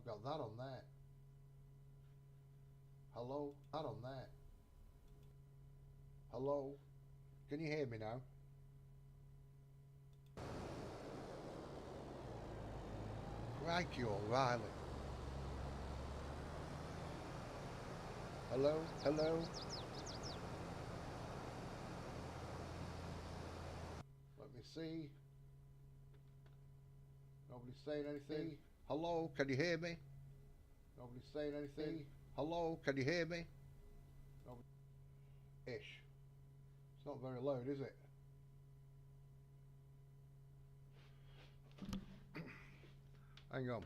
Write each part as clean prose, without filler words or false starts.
I've got that on there. Hello? That on there. Hello? Can you hear me now? Crikey O'Reilly. Hello? Hello? Let me see. Nobody's saying anything. Hello? Can you hear me? Nobody's saying anything. Hello? Can you hear me? Nobody. Ish. It's not very loud, is it? Hang on.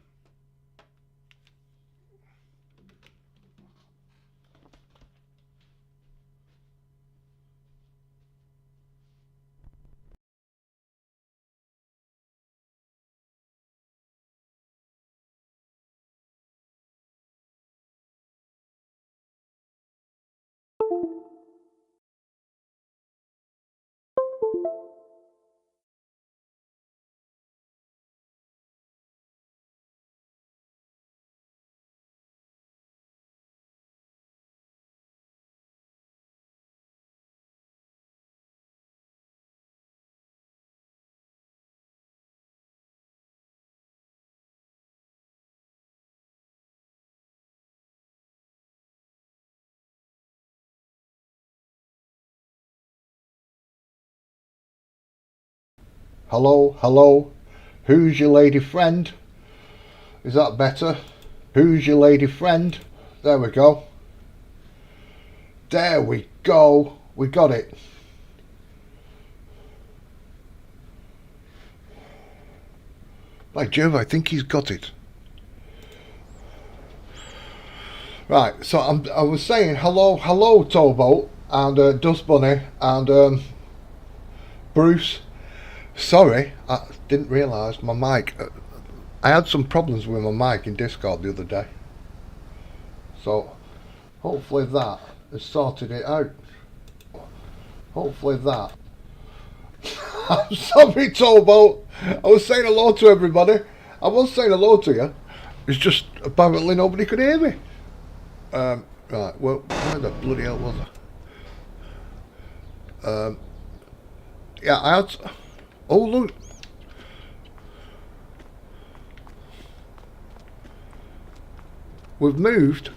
Hello? Hello? Who's your lady friend? Is that better? Who's your lady friend? There we go. There we go. We got it. By Jove, I think he's got it. Right, so I was saying hello Towboat and Dust Bunny and Bruce. Sorry, I didn't realise my mic. I had some problems with my mic in Discord the other day. So hopefully that has sorted it out. Hopefully that. I'm sorry Towboat. I was saying hello to everybody. I was saying hello to you. It's just apparently nobody could hear me. Right, well, where the bloody hell was I? Yeah, I had... Oh, look. We've moved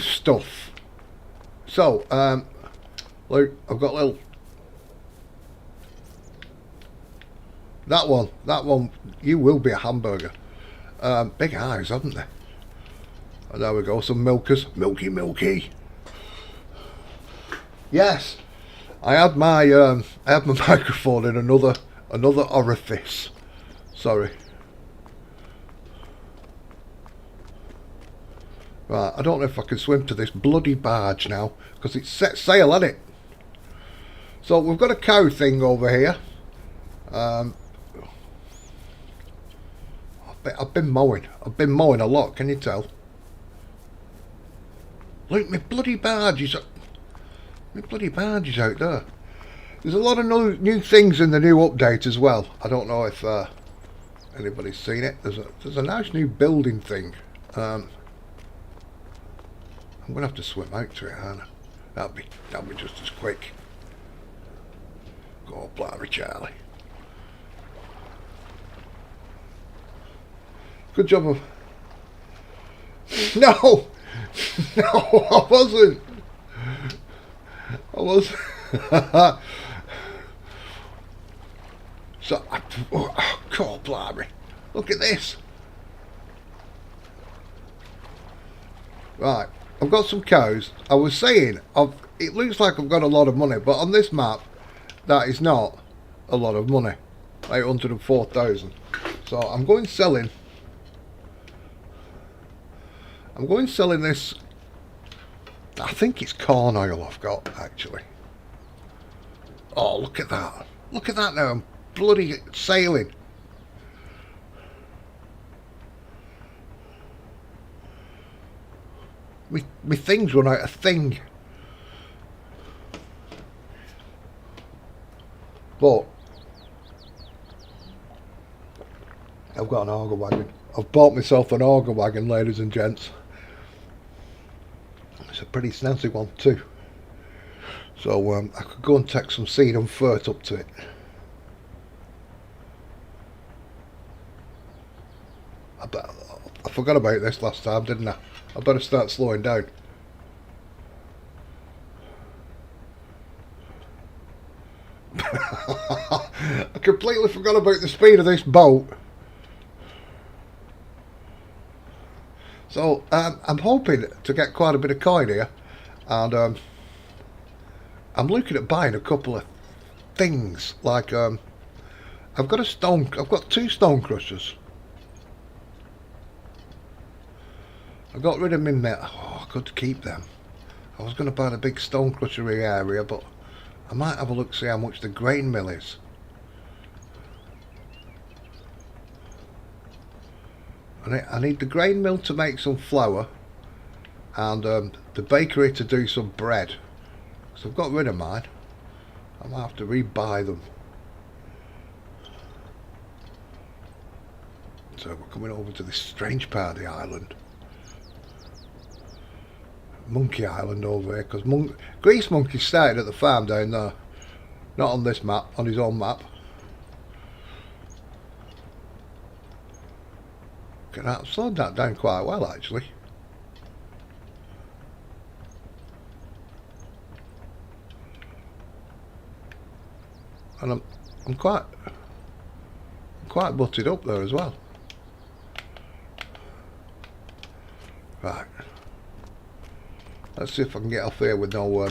stuff. So, look, I've got little... That one, you will be a hamburger. Big eyes, haven't they? And there we go, some milkers. Milky. Yes, I had my microphone in another orifice. Sorry. Right, I don't know if I can swim to this bloody barge now because it's set sail, hasn't it? So we've got a cow thing over here. I've been mowing a lot, can you tell? Look, my bloody barge is out there. There's a lot of new things in the new update as well. I don't know if anybody's seen it. There's a nice new building thing. I'm gonna have to swim out to it, aren't I? That'll be just as quick. Go blimey, Charlie. Good job of... No! No, I wasn't. So, oh, God, blimey. Look at this. Right, I've got some cows. I was saying, it looks like I've got a lot of money, but on this map, that is not a lot of money. 804,000. So I'm going selling this. I think it's corn oil I've got, actually. Oh, look at that. Look at that now. I'm bloody sailing. My things run out of thing. But I've got an auger wagon. I've bought myself an auger wagon, ladies and gents. It's a pretty snazzy one too. So I could go and take some seed and fert up to it. I forgot about this last time, didn't I? I better start slowing down. I completely forgot about the speed of this boat. So I'm hoping to get quite a bit of coin here, and I'm looking at buying a couple of things like I've got 2 stone crushers. I got rid of my mill. Oh, I could keep them. I was going to buy the big stone crusher area, but I might have a look, see how much the grain mill is. I need the grain mill to make some flour, and the bakery to do some bread. So I've got rid of mine. I might have to re-buy them. So we're coming over to this strange part of the island. Monkey Island over here, because Grease Monkey started at the farm down there. Not on this map, on his own map. I've slowed that down quite well actually. And I'm quite butted up there as well. Right. Let's see if I can get off here with no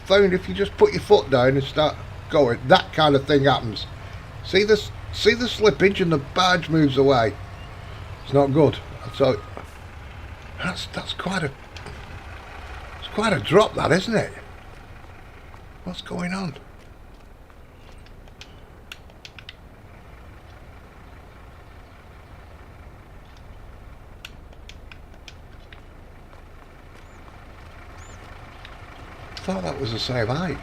found if you just put your foot down and start going, that kind of thing happens. See the slippage and the barge moves away. It's not good. So that's quite a drop, that, isn't it? What's going on? I thought that was the same height.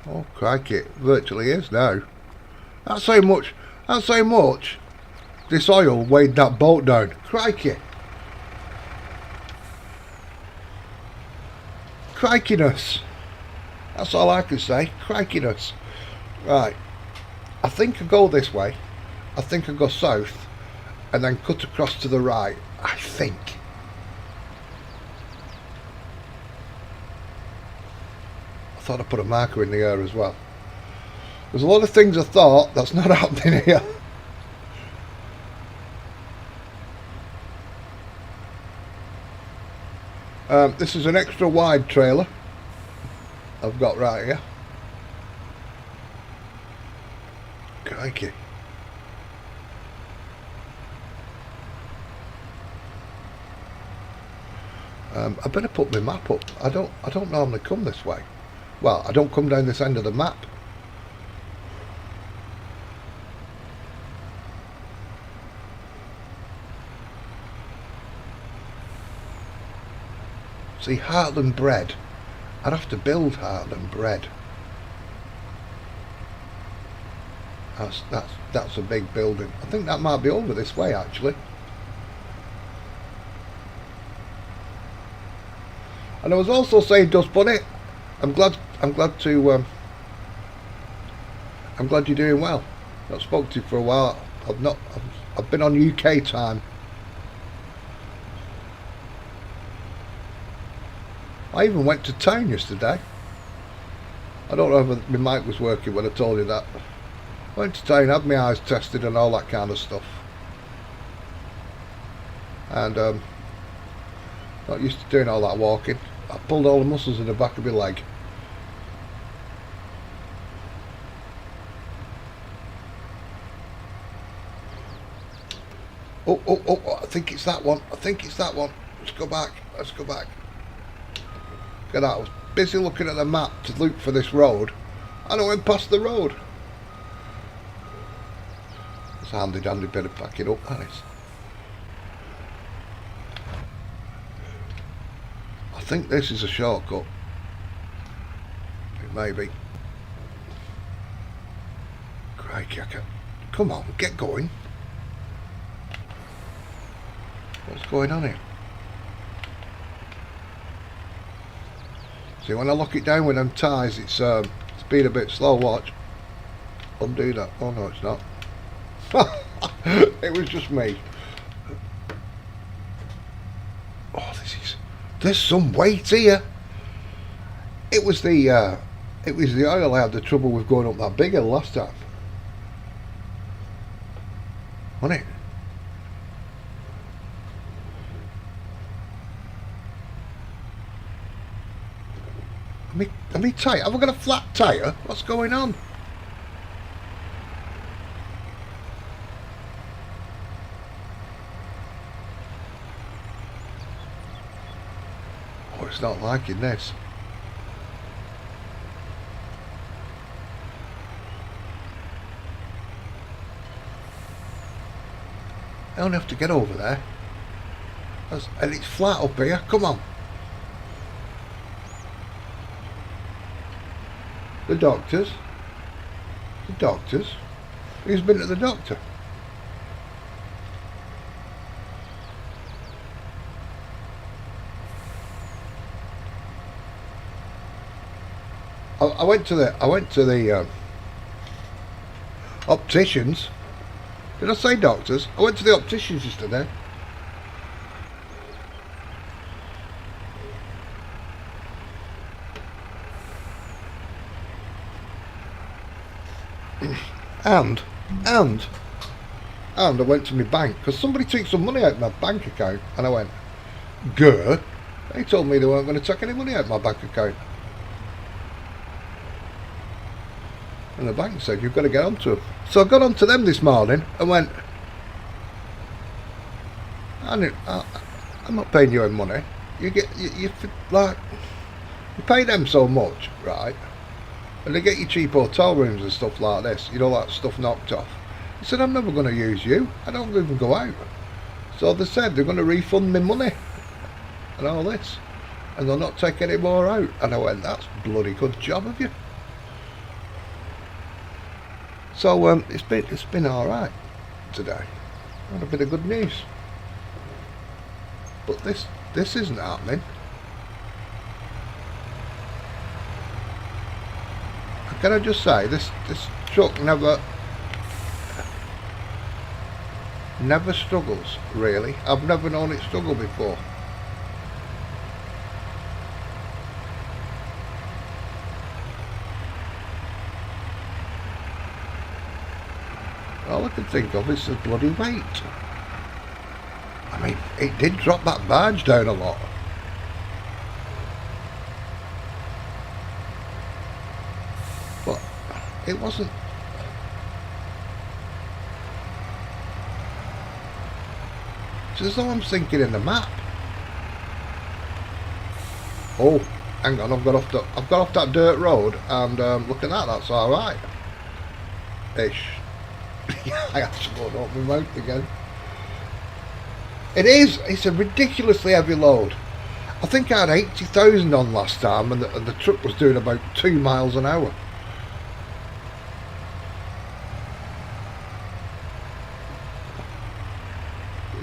Oh crikey, it virtually is now. That's how much this oil weighed that boat down. Crikey. Crikiness. That's all I can say. Crikiness. Right. I think I go this way. I think I go south and then cut across to the right. I think. I thought I put a marker in the air as well. There's a lot of things I thought that's not happening here. This is an extra wide trailer I've got right here. Crikey. I better put my map up. I don't normally come this way. Well, I don't come down this end of the map. See, Heartland Bread. I'd have to build Heartland Bread. That's a big building. I think that might be over this way actually. And I was also saying, Dust Bunny, I'm glad you're doing well. I've not spoke to you for a while. I've been on UK time. I even went to town yesterday. I don't know if my mic was working when I told you that. I went to town, had my eyes tested and all that kind of stuff. And not used to doing all that walking. I pulled all the muscles in the back of my leg. Oh, I think it's that one. Let's go back. Look at that. I was busy looking at the map to look for this road, and I went past the road. It's a handy dandy bit of packing up, that is. I think this is a shortcut. It may be. Crikey, I can't. Come on, get going. What's going on here? See, when I lock it down with them ties, it's been a bit slow. Watch. Undo that. Oh no, it's not. It was just me. Oh, there's some weight here. It was the oil I had the trouble with going up that big hill last time. Wasn't it? Am I tight? Have I got a flat tyre? What's going on? Oh, it's not liking this. I only have to get over there. And it's flat up here. Come on. The doctors. The doctors. Who's been to the doctor? I went to the opticians. Did I say doctors? I went to the opticians yesterday. And I went to my bank because somebody took some money out of my bank account, and I went, good. They told me they weren't going to take any money out of my bank account. And the bank said, you've got to get onto them. So I got onto them this morning and went, I'm not paying you any money. You pay them so much, right? And they get you cheap hotel rooms and stuff like this, you know, that stuff knocked off. He said, I'm never going to use you. I don't even go out. So they said they're going to refund me money and all this, and they'll not take any more out. And I went, that's a bloody good job of you. So it's been all right today. Had a bit of good news. But this isn't happening. Can I just say, this truck never struggles, really. I've never known it struggle before. All I can think of is the bloody weight. I mean, it did drop that barge down a lot. But it wasn't. It's as though I'm sinking in the map. Oh, hang on! I've got off that dirt road, and look at that. That's all right. Ish. I have to go up my mouth again. It is. It's a ridiculously heavy load. I think I had 80,000 on last time, and the truck was doing about 2 miles an hour.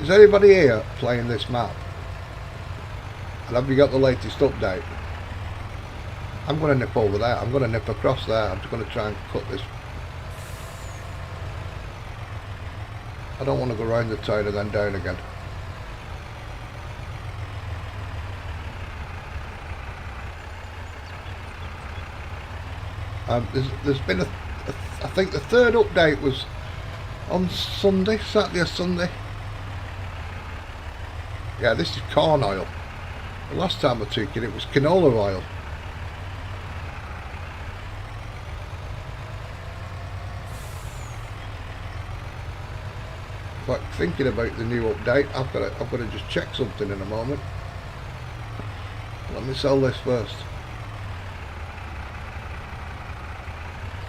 Is anybody here playing this map? And have you got the latest update? I'm going to nip over there. I'm going to nip across there. I'm just going to try and cut this. I don't want to go round the town and then down again. There's been I think the third update was on Sunday, Saturday or Sunday. Yeah, this is corn oil. The last time I took it was canola oil. But thinking about the new update, I've got to just check something in a moment. Let me sell this first.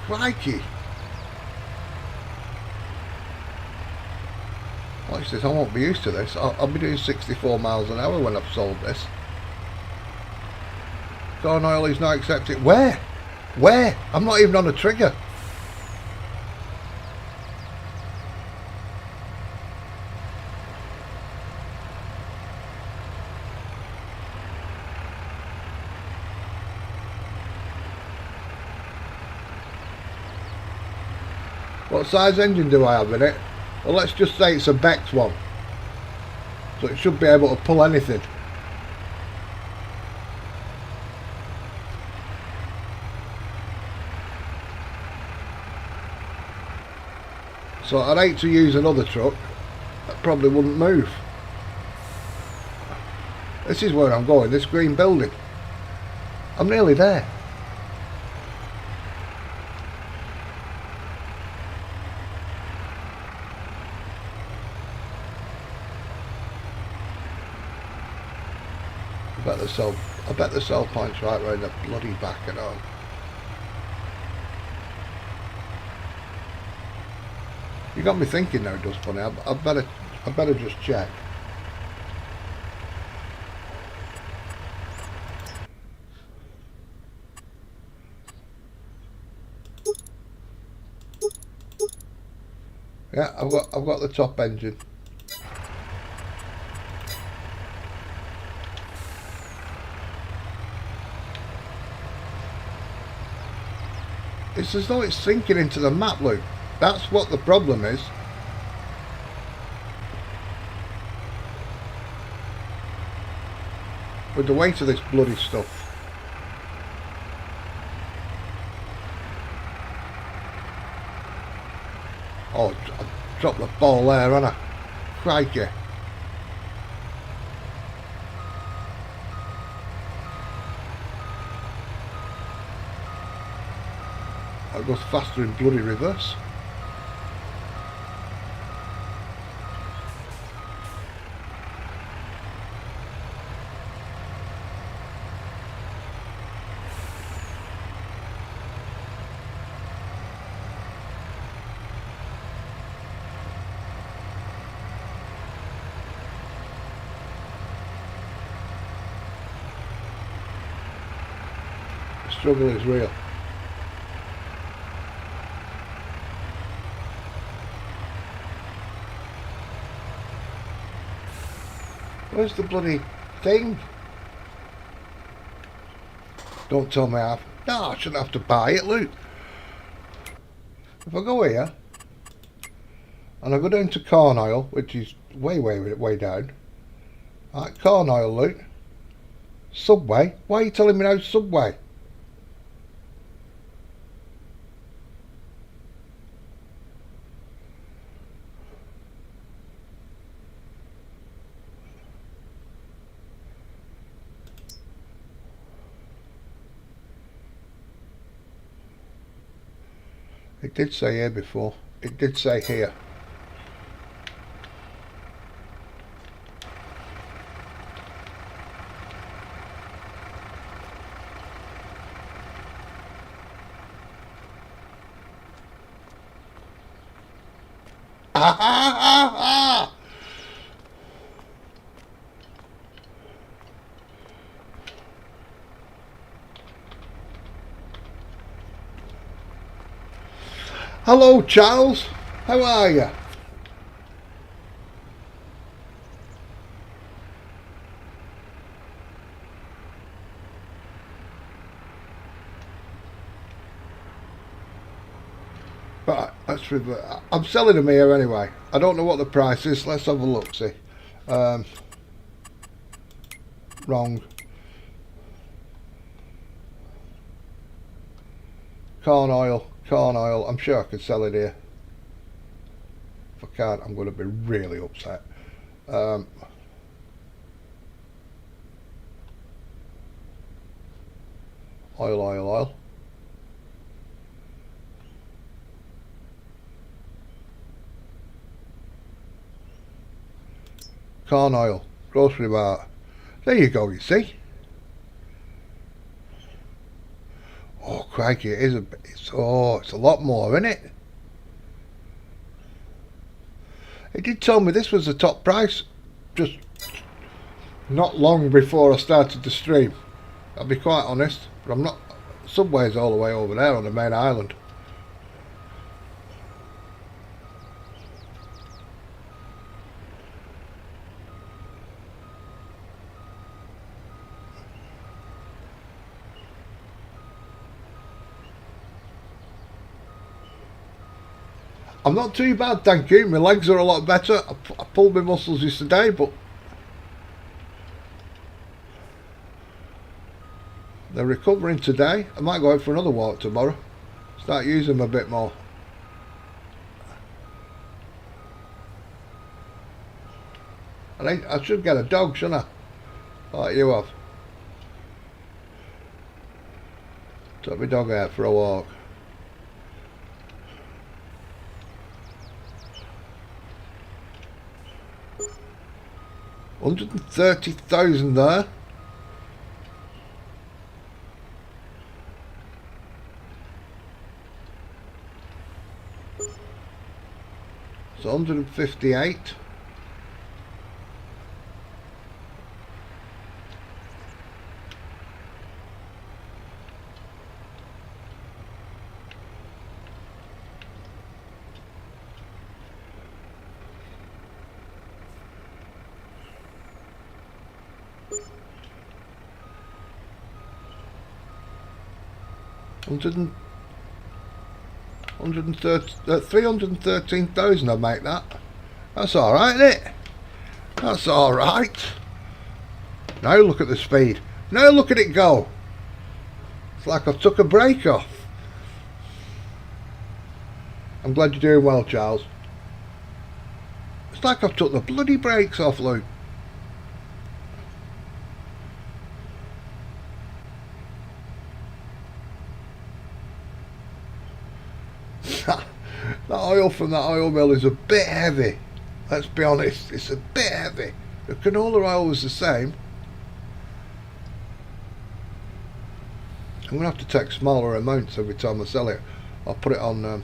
Crikey! Watch this, I won't be used to this. I'll be doing 64 miles an hour when I've sold this. Corn oil is not accepted. Where? Where? I'm not even on a trigger. What size engine do I have in it? Well, let's just say it's a Bex one. So it should be able to pull anything. So I'd hate to use another truck that probably wouldn't move. This is where I'm going, this green building. I'm nearly there. I bet the sell point's right round the bloody back and all. You got me thinking now, Dust Bunny. I better just check. Yeah, I've got the top engine. It's as though it's sinking into the map, Luke. That's what the problem is. With the weight of this bloody stuff. Oh, I dropped the ball there, haven't I? Crikey. It goes faster in bloody reverse. The struggle is real. Where's the bloody thing? Don't tell me I shouldn't have to buy it, look. If I go here, and I go down to corn oil, which is way down. Right, corn oil, look. Subway? Why are you telling me now Subway? It did say here before. It did say here. Ah, ah, ah, ah. Hello, Charles. How are you? But I'm selling them here anyway. I don't know what the price is. Let's have a look. See. Wrong. Corn oil. I'm sure I could sell it here. If I can't, I'm going to be really upset. Oil. Corn oil, grocery mart. There you go, you see. Oh, crikey, it is it's a lot more, isn't it? It did tell me this was the top price just not long before I started the stream. I'll be quite honest, but I'm not. Subway's all the way over there on the main island. I'm not too bad, thank you. My legs are a lot better. I pulled my muscles yesterday, but they're recovering today. I might go out for another walk tomorrow. Start using them a bit more. And I should get a dog, shouldn't I? Like you have. Take my dog out for a walk. $130,000 there. It's 158. $313,000 I make that. That's alright, isn't it? That's alright. Now look at the speed. Now look at it go. It's like I've took a break off. I'm glad you're doing well, Charles. It's like I've took the bloody brakes off, Luke. That oil from that oil mill is a bit heavy. Let's be honest, it's a bit heavy. The canola oil was the same. I'm going to have to take smaller amounts every time I sell it. I'll put it on,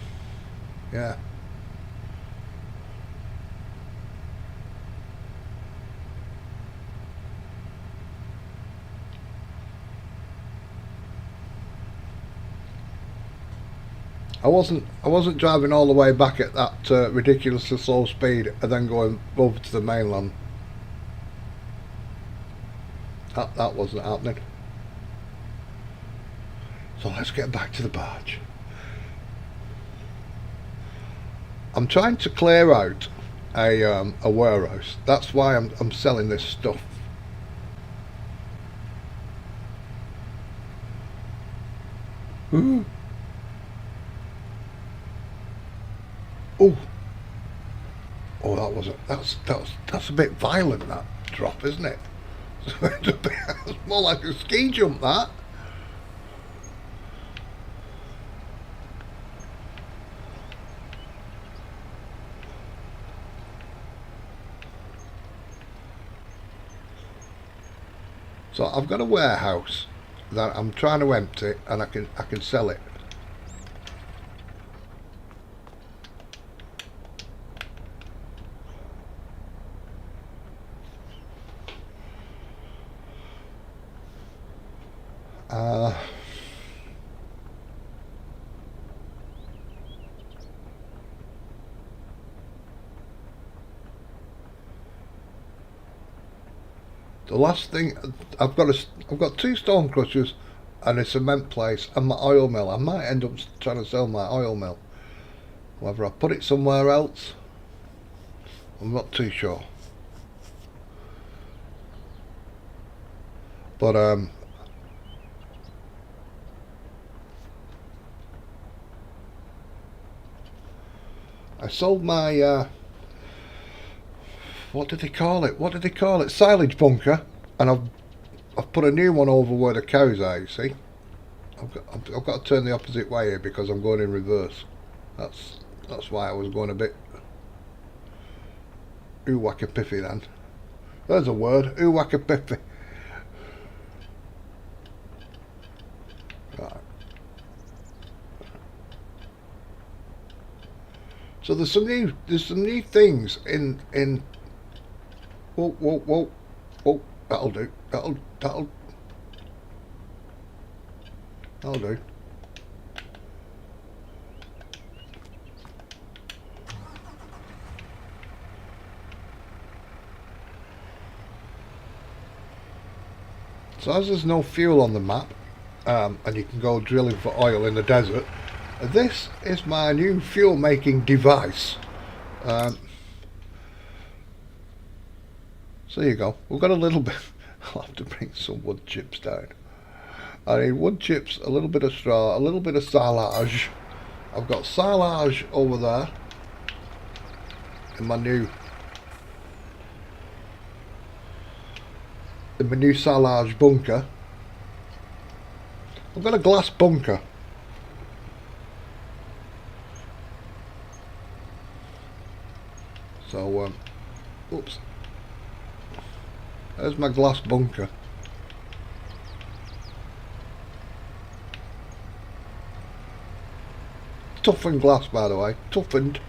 yeah. I wasn't driving all the way back at that ridiculously slow speed and then going over to the mainland. That wasn't happening. So let's get back to the barge. I'm trying to clear out a warehouse. That's why I'm selling this stuff. Ooh. Oh, that's a bit violent, that drop, isn't it? It's more like a ski jump, that. So I've got a warehouse that I'm trying to empty, and I can sell it. The last thing I've got 2 stone crushers and a cement place and my oil mill. I might end up trying to sell my oil mill. Whether I put it somewhere else, I'm not too sure. But I sold my what do they call it? Silage bunker, and I've put a new one over where the cows are. You see, I've got to turn the opposite way here because I'm going in reverse. That's why I was going a bit oo-wacka-piffy then. There's a word, oo-wacka-piffy. Right. So there's some new things in. Whoa, whoa, whoa, whoa! That'll do. That'll do. So as there's no fuel on the map, and you can go drilling for oil in the desert, this is my new fuel making device. So there you go. We've got a little bit. I'll have to bring some wood chips down. I need wood chips, a little bit of straw, a little bit of silage. I've got silage over there in my new silage bunker. I've got a glass bunker. So, oops. There's my glass bunker. Toughened glass, by the way. Toughened.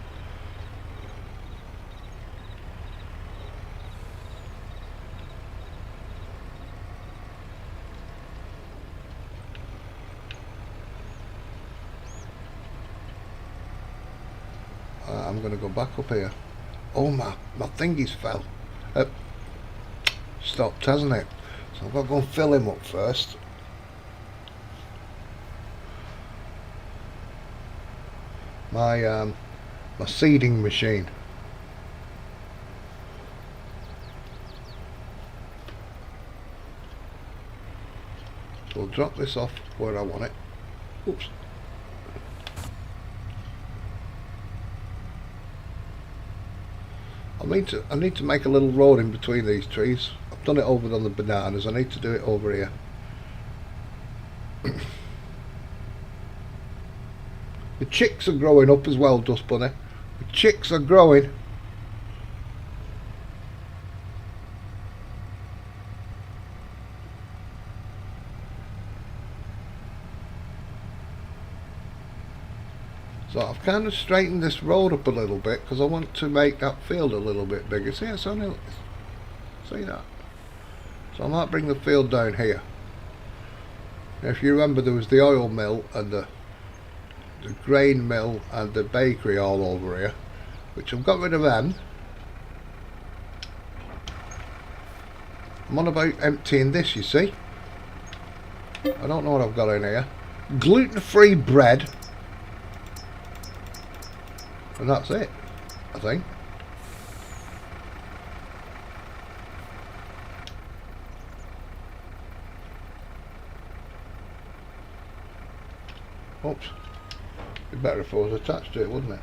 I'm going to go back up here. Oh, my thingies fell. Stopped, hasn't it? So I've got to go and fill him up first. My seeding machine. So I'll drop this off where I want it. Oops. I need to make a little road in between these trees. I've done it over on the bananas. I need to do it over here. The chicks are growing up as well, Dust Bunny. The chicks are growing. So I've kind of straightened this road up a little bit because I want to make that field a little bit bigger. See, it's only, see that? So I might bring the field down here. Now, if you remember, there was the oil mill and the grain mill and the bakery all over here, which I've got rid of them. I'm on about emptying this, you see. I don't know what I've got in here. Gluten-free bread. And that's it, I think. Oops. It'd be better if I was attached to it, wouldn't it?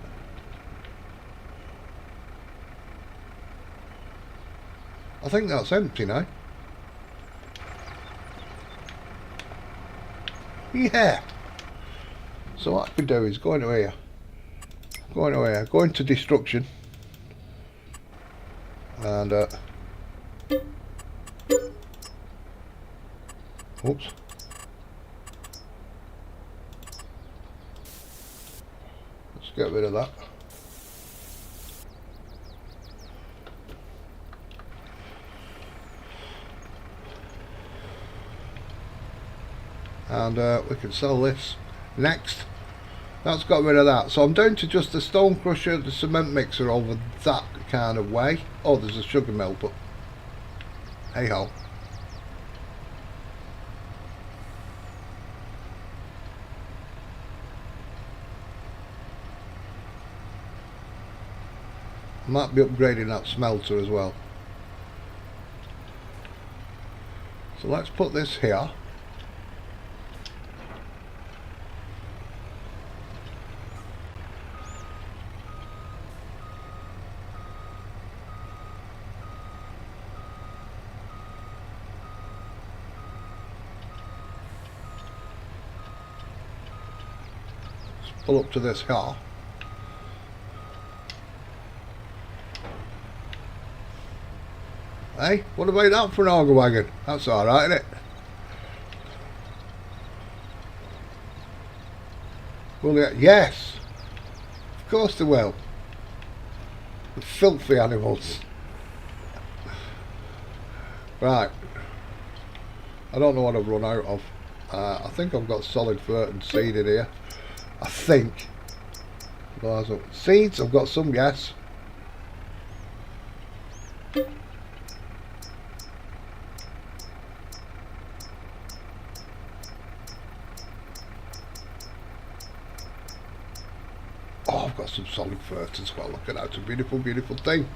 I think that's empty now. Yeah. So what I could do is go into here. Go into destruction. And oops. Let's get rid of that. And we can sell this next. That's got rid of that. So I'm down to just the stone crusher, the cement mixer over that kind of way. Oh, there's a sugar mill, but hey ho. I might be upgrading that smelter as well. So let's put this here. Pull up to this car. Hey, what about that for an auger wagon? That's alright, isn't it? Will they? Yes! Of course they will. The filthy animals. Right. I don't know what I've run out of. I think I've got solid fert and seed in here. I think. Seeds, I've got some gas. Oh, I've got some solid fert as well. Look at that. It's a beautiful, beautiful thing.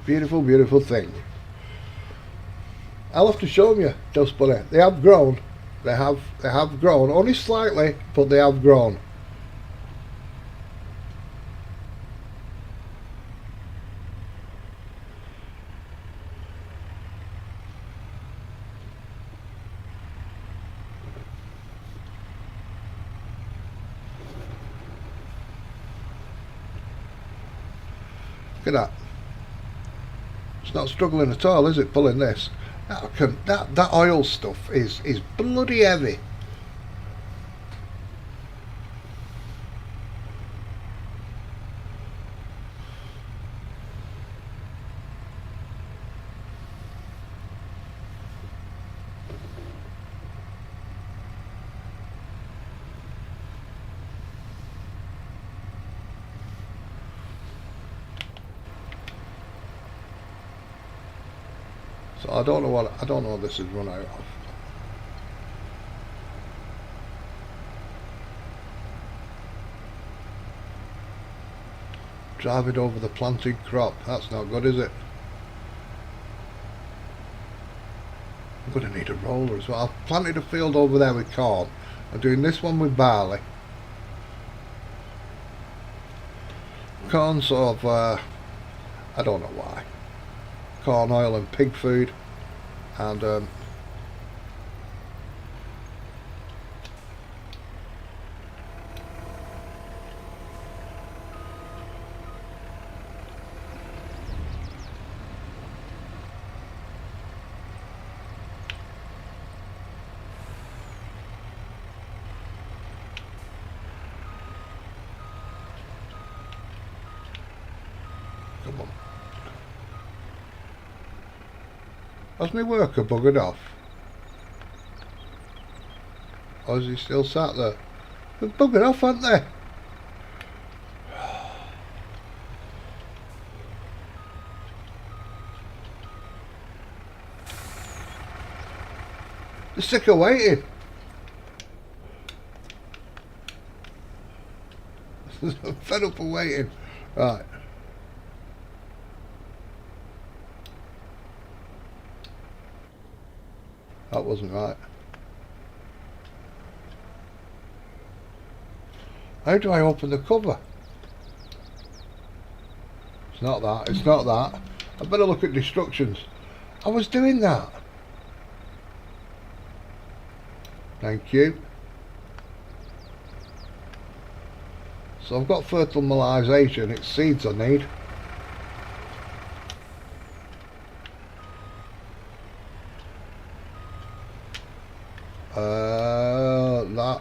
Beautiful, beautiful thing. I'll have to show them you, Dust Bunny. They have grown. They have grown. Only slightly, but they have grown. Look at that. It's not struggling at all, is it, pulling this? That oil stuff is bloody heavy. So I don't know what this has run out of. Drive it over the planted crop. That's not good, is it? I'm going to need a roller as well. I've planted a field over there with corn. I'm doing this one with barley. Corn sort of, I don't know why. Corn oil and pig food, and come on. Has my worker buggered off? Or is he still sat there? They've buggered off, haven't they? They're sick of waiting. I'm fed up of waiting. Right. That wasn't right. How do I open the cover? It's not that. It's not that. I better look at instructions. I was doing that. Thank you. So I've got fertilisation. It's seeds I need. That.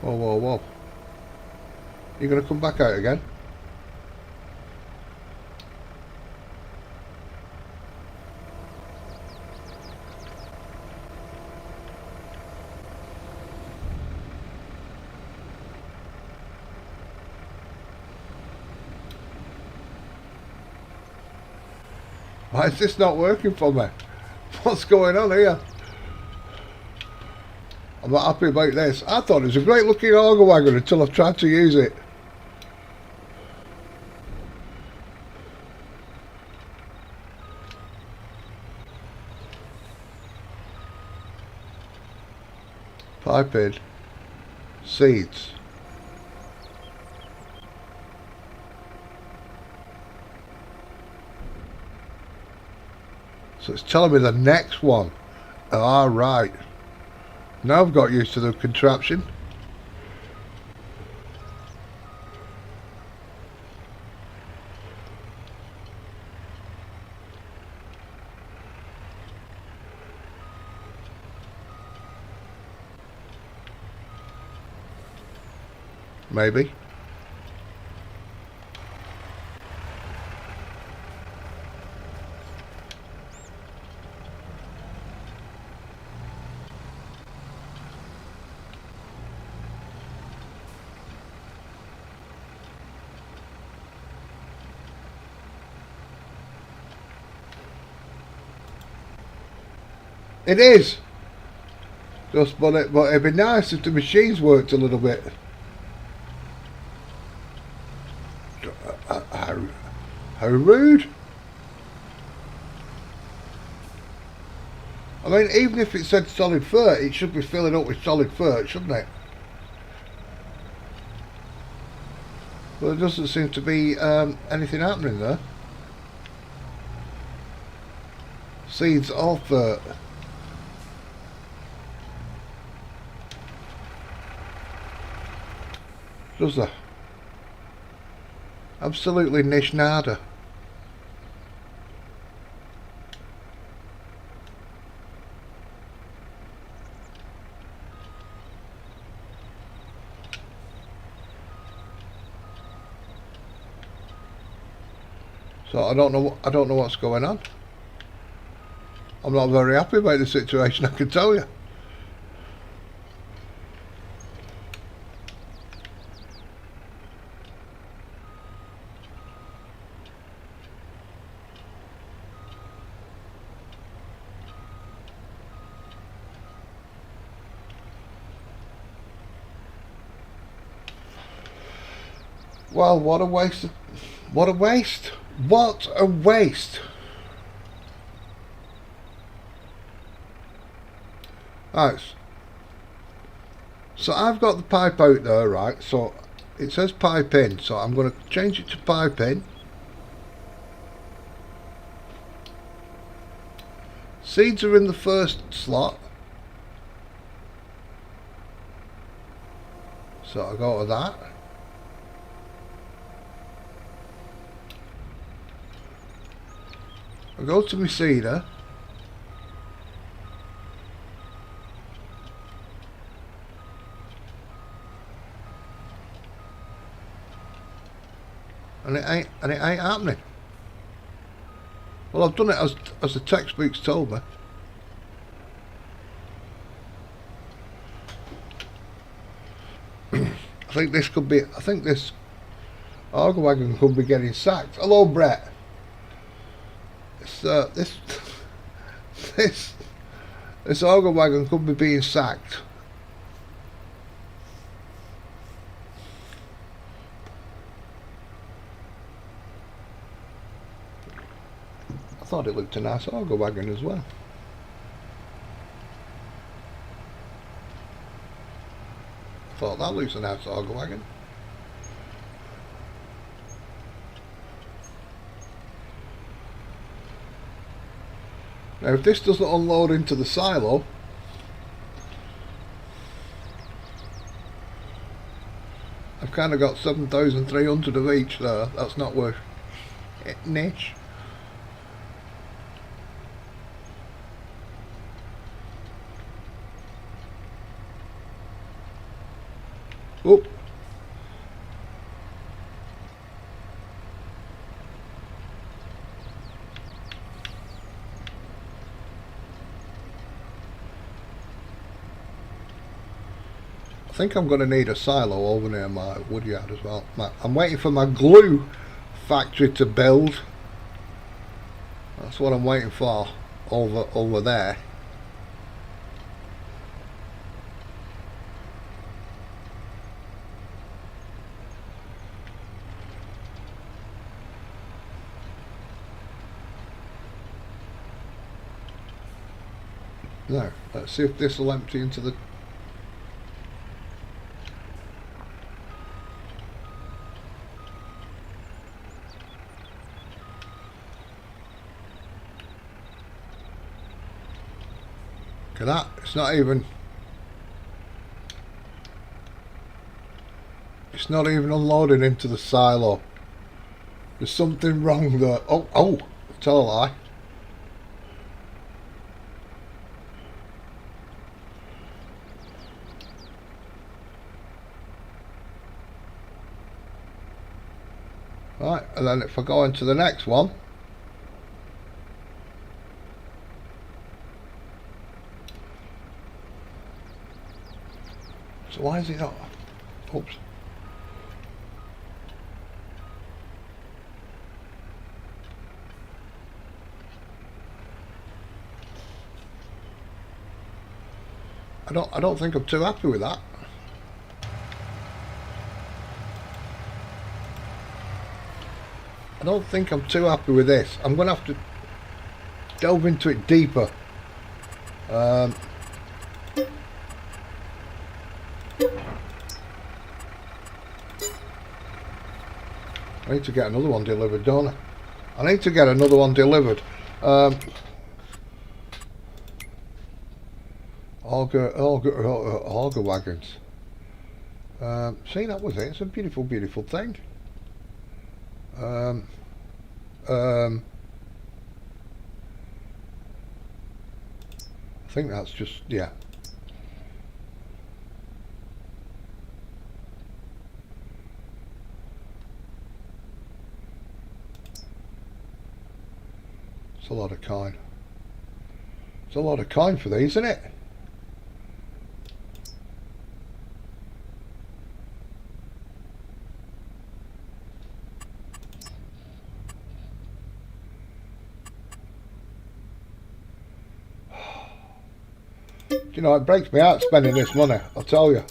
Whoa, whoa, whoa. You're going to come back out again? Why is this not working for me? What's going on here? I'm not happy about this. I thought it was a great looking auger wagon until I've tried to use it. Pipe in. Seeds. So it's telling me the next one. All right. Now I've got used to the contraption. Maybe. It is. Just but it'd be nice if the machines worked a little bit. How rude. I mean, even if it said solid fur, it should be filling up with solid fur, shouldn't it? But there doesn't seem to be anything happening there. Seeds or fur. Does there? Absolutely nish nada. So I don't know what's going on. I'm not very happy about the situation, I can tell you. Well, what a waste. What a waste. What a waste. Right. So I've got the pipe out there, right? So it says pipe in. So I'm going to change it to pipe in. Seeds are in the first slot. So I go to that. I go to my seeder. And it ain't happening. Well, I've done it as the textbooks told me. I think this auger wagon could be getting sacked. Hello, Brett. This auger wagon could be being sacked. I thought it looked a nice auger wagon as well. I thought that looks a nice auger wagon. Now if this doesn't unload into the silo, I've kind of got 7,300 of each there. That's not worth it, niche. Oh. I think I'm going to need a silo over near my woodyard as well. I'm waiting for my glue factory to build. That's what I'm waiting for over there. Now, let's see if this will empty into the... Look at that, it's not even... It's not even unloading into the silo. There's something wrong there. Oh, tell a lie. Right, and then if I go into the next one, so why is it not? Oops. I don't think I'm too happy with that. I don't think I'm too happy with this. I'm going to have to delve into it deeper. I need to get another one delivered, don't I? I need to get another one delivered. Auger wagons. See, that was it. It's a beautiful, beautiful thing. I think that's just, yeah. It's a lot of coin. It's a lot of coin for these, isn't it? You know, it breaks me out spending this money, I'll tell you.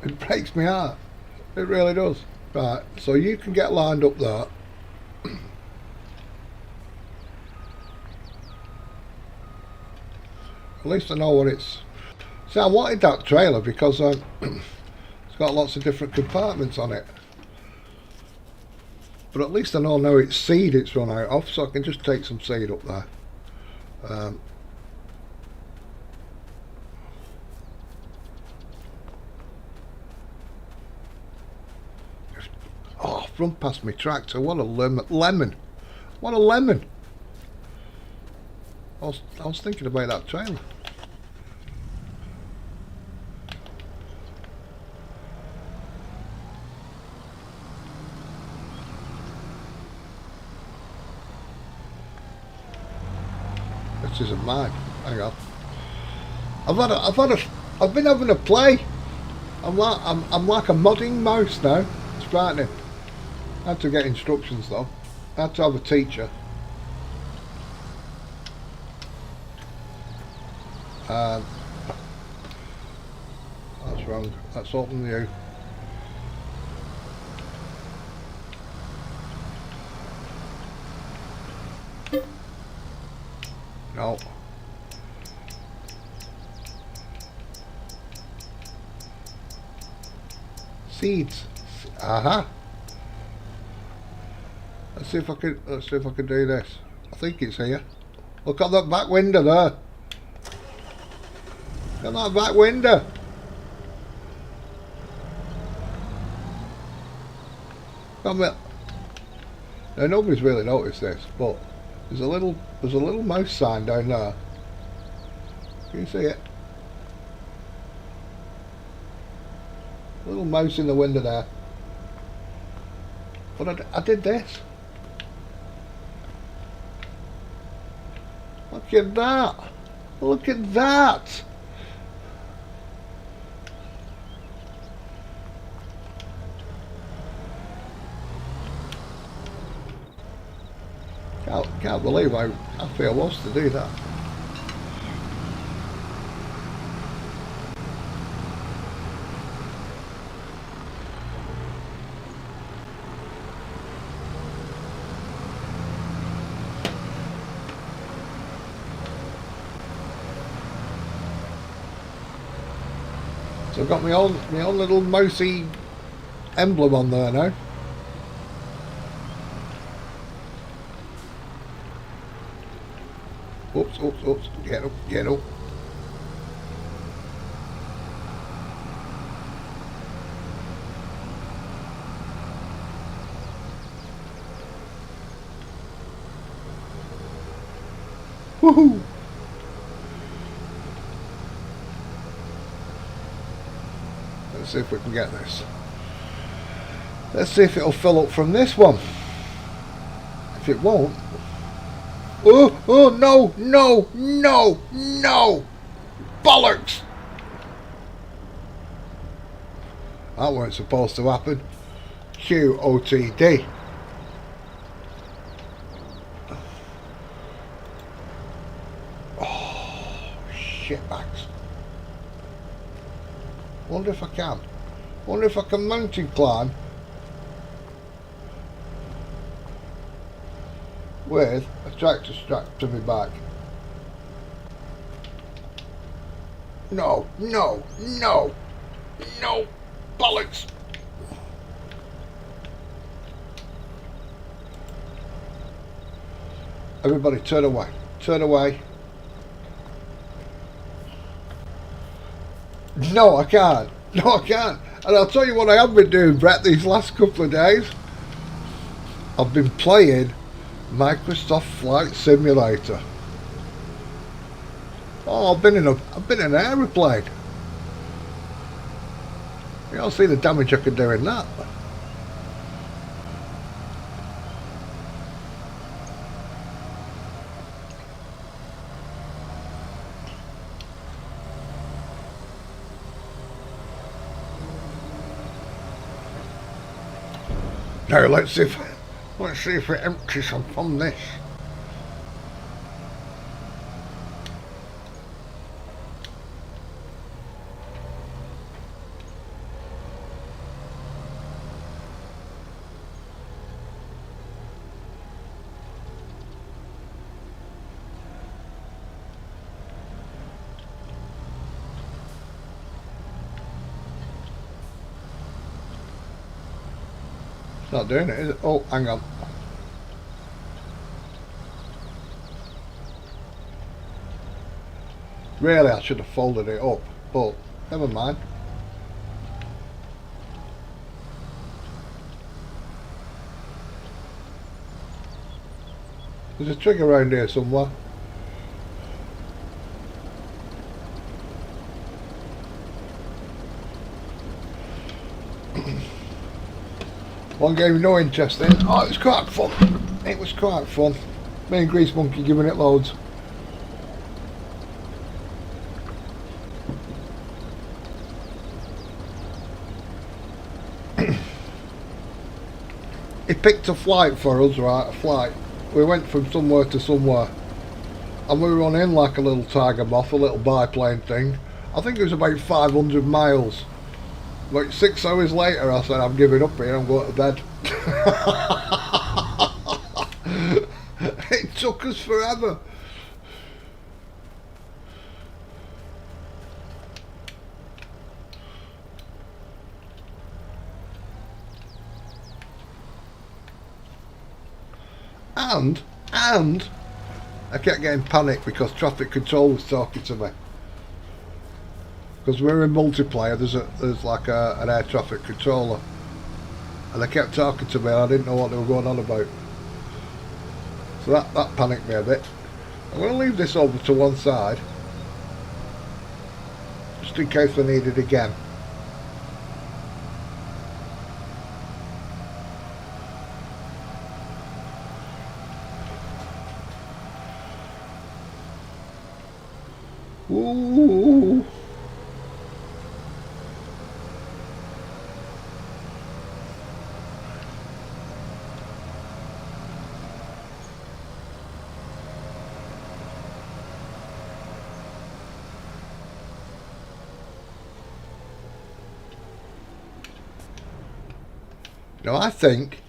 It breaks me out. It really does. Right, so you can get lined up there. At least I know what it's... See, I wanted that trailer because it's got lots of different compartments on it. But at least I know now it's seed it's run out of, so I can just take some seed up there. Oh, I've run past my tractor. What a lemon. What a lemon. I was thinking about that trailer. This isn't mine. Hang on. I've been having a play. I'm like a modding mouse now. It's frightening. I had to get instructions though. I had to have a teacher. That's wrong. Let's open the No. Seeds. Aha. Let's see if I can do this. I think it's here. Look at that back window there. Look at that back window. Come here. Now nobody's really noticed this, but there's a little mouse sign down there. Can you see it? A little mouse in the window there. But I did this. Look at that. Look at that. Can't believe how happy I was to do that. So I've got my own little mousy emblem on there now. Oops, oops, oops. Get up, get up. Woohoo! Let's see if we can get this. Let's see if it'll fill up from this one. If it won't. Oh, oh, no, no, no, no! Bollocks! That weren't supposed to happen. QOTD. Oh, shitbags. Wonder if I can. Wonder if I can mountain climb with a tractor strapped to my back. No, no, no, no, bollocks. Everybody turn away, turn away. No, I can't. No, I can't. And I'll tell you what I have been doing, Brett, these last couple of days. I've been playing Microsoft Flight Simulator. Oh, I've been in an aeroplane. You don't see the damage I could do in that. Now let's see if it empties from this. It's not doing it, is it? Oh, hang on. Really, I should have folded it up, but never mind. There's a trigger around here somewhere. One game no interest in. Oh, it was quite fun. It was quite fun. Me and Grease Monkey giving it loads. He picked a flight for us, right? A flight. We went from somewhere to somewhere. And we were on in like a little tiger moth, a little biplane thing. I think it was about 500 miles. Like 6 hours later I said, I'm giving up here, I'm going to bed. It took us forever. And I kept getting panicked because traffic control was talking to me. Because we're in multiplayer, there's like an air traffic controller, and they kept talking to me and I didn't know what they were going on about. So that panicked me a bit. I'm going to leave this over to one side, just in case I need it again. Ooh. Now I think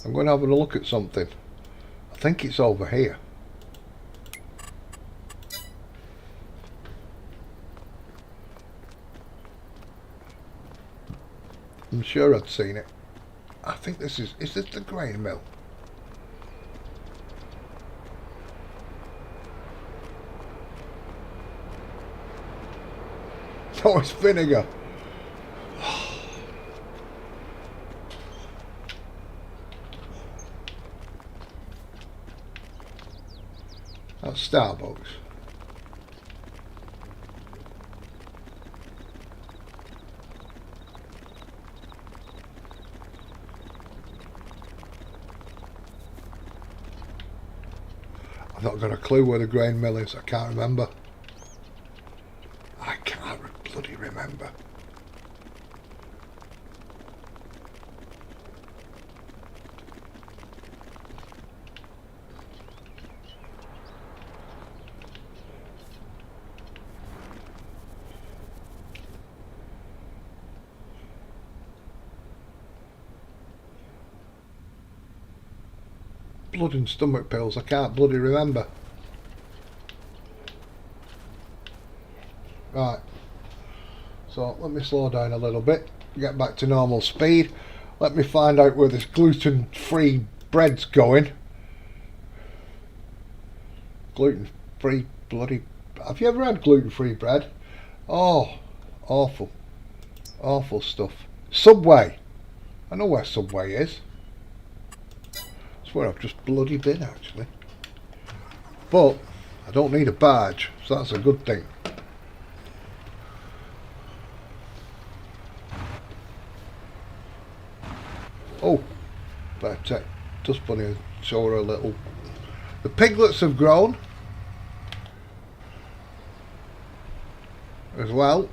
I'm going to have a look at something. I think it's over here. I'm sure I'd seen it. I think this is this the grain mill? No, it's vinegar. That's Starbucks. I've not got a clue where the grain mill is. I can't remember. I can't bloody remember. Blood and stomach pills, I can't bloody remember. Right, so let me slow down a little bit, get back to normal speed. Let me find out where this gluten-free bread's going. Gluten-free bloody... Have you ever had gluten-free bread? Oh, awful. Awful stuff. Subway. I know where Subway is. Where I've just bloody been actually, but I don't need a badge, so that's a good thing. Oh, better take Dust Bunny and show her a little. The piglets have grown as well.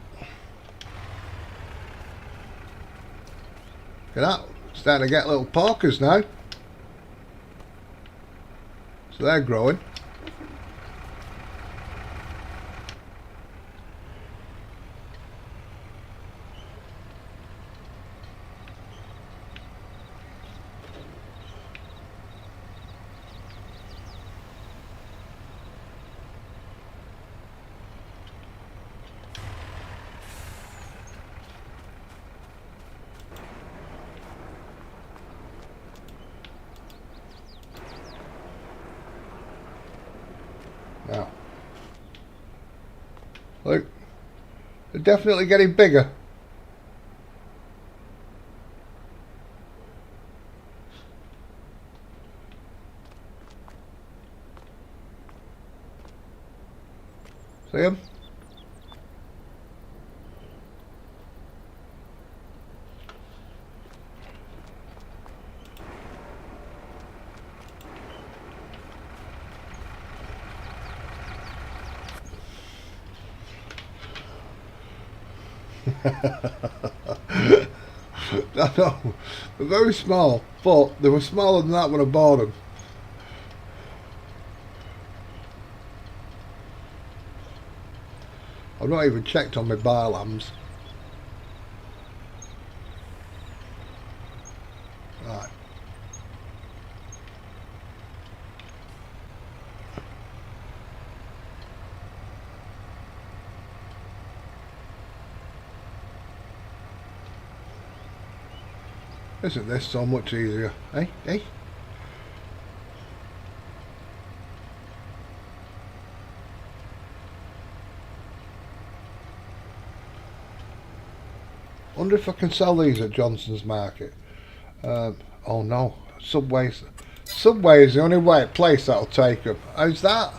Look at that, starting to get little porkers now. So they're growing. Now, look, they're definitely getting bigger. See them? I know, they're very small, but they were smaller than that when I bought them. I've not even checked on my bar lambs. Right. Isn't this so much easier? Eh? Eh? Wonder if I can sell these at Johnson's Market. Oh no, Subway's is the only place that'll take them. How's that?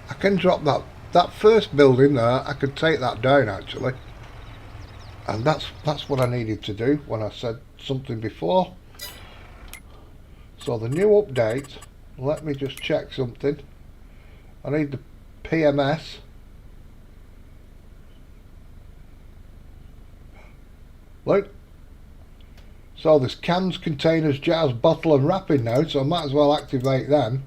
I can drop that first building there. I could take that down actually, and that's what I needed to do when I said something before. So the new update, let me just check something. I need the PMS. Look, so there's cans, containers, jars, bottle and wrapping now, so I might as well activate them.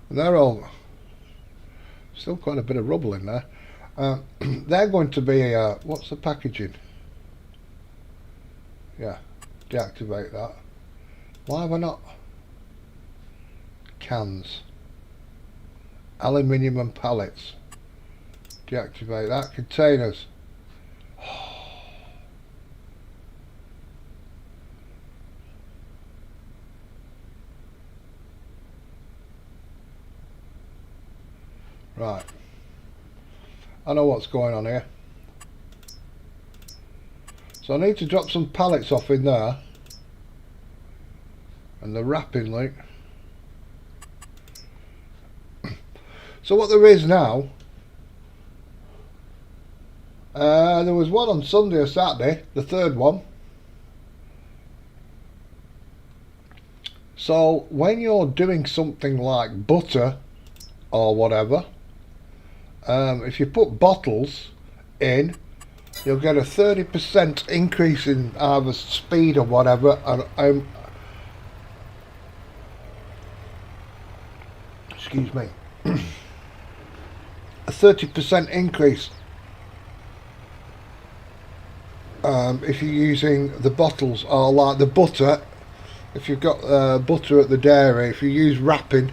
And they're all still quite a bit of rubble in there. They're going to be, what's the packaging? Yeah, deactivate that. Why have I not? Cans. Aluminium and pallets. Deactivate that. Containers. Right. I know what's going on here. So I need to drop some pallets off in there. And the wrapping link. So what there is now, there was one on Sunday or Saturday, the third one. So when you're doing something like butter or whatever, if you put bottles in, you'll get a 30% increase in either speed or whatever, and excuse me, a 30% increase if you're using the bottles, or like the butter. If you've got butter at the dairy, if you use wrapping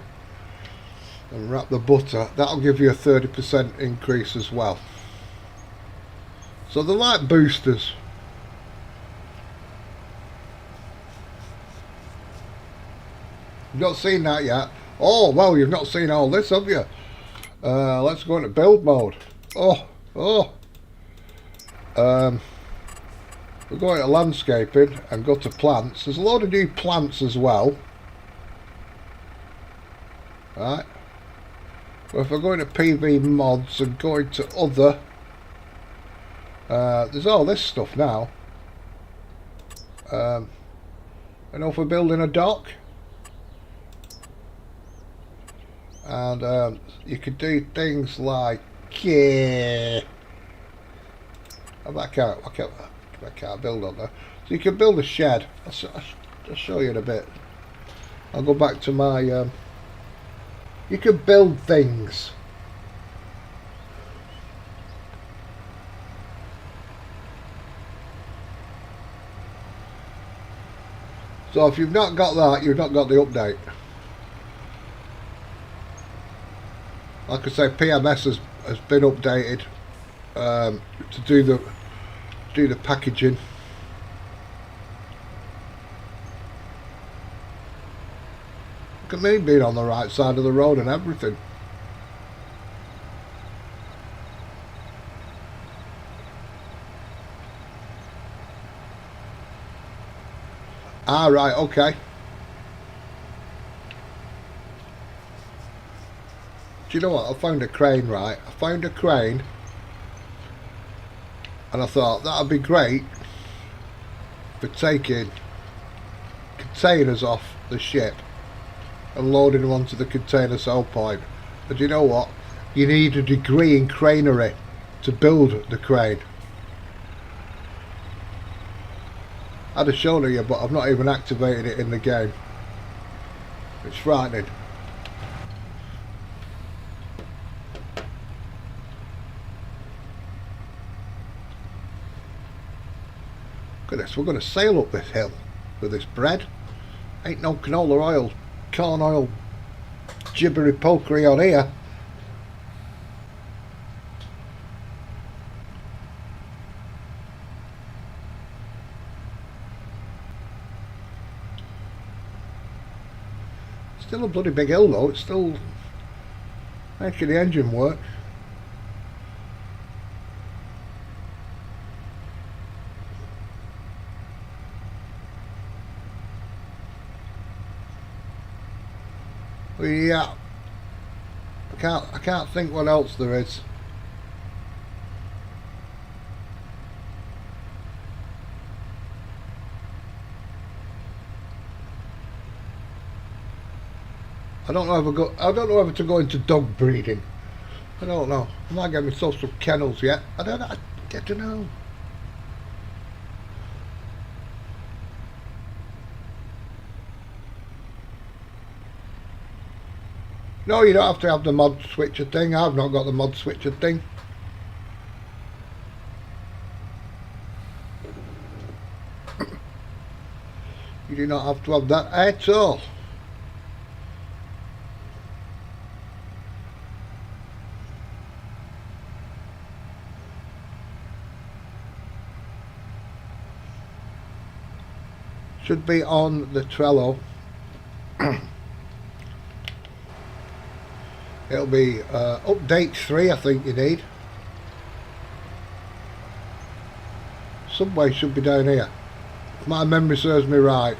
and wrap the butter, that'll give you a 30% increase as well. So they're like boosters. You've not seen that yet? Oh well, you've not seen all this, have you? Let's go into build mode. We're going to landscaping and go to plants. There's a load of new plants as well. Right. Well, if we're going to PV mods and going to other, there's all this stuff now. I know if we're building a dock, and you could do things like I can't build on there. So you can build a shed. I'll show you in a bit. I'll go back to my you can build things. So if you've not got that, you've not got the update. Like I say, PMS has been updated to do the packaging. Look at me being on the right side of the road and everything. Ah, right, okay. Do you know what? I found a crane, right? I found a crane, and I thought that'd be great for taking containers off the ship and loading them onto the container sell point. But you know what? You need a degree in cranery to build the crane. I'd have shown you, but I've not even activated it in the game. It's frightening. Look at this, we're going to sail up this hill with this bread. Ain't no canola oil, corn oil, gibbery pokery on here. Still a bloody big hill though, it's still making the engine work. Yeah, I can't think what else there is. I don't know whether to go into dog breeding. I don't know. I might get myself some kennels yet. I don't know. No, you don't have to have the mod switcher thing. I've not got the mod switcher thing. You do not have to have that at all. Should be on the Trello. It'll be update 3, I think you need. Subway should be down here. If my memory serves me right.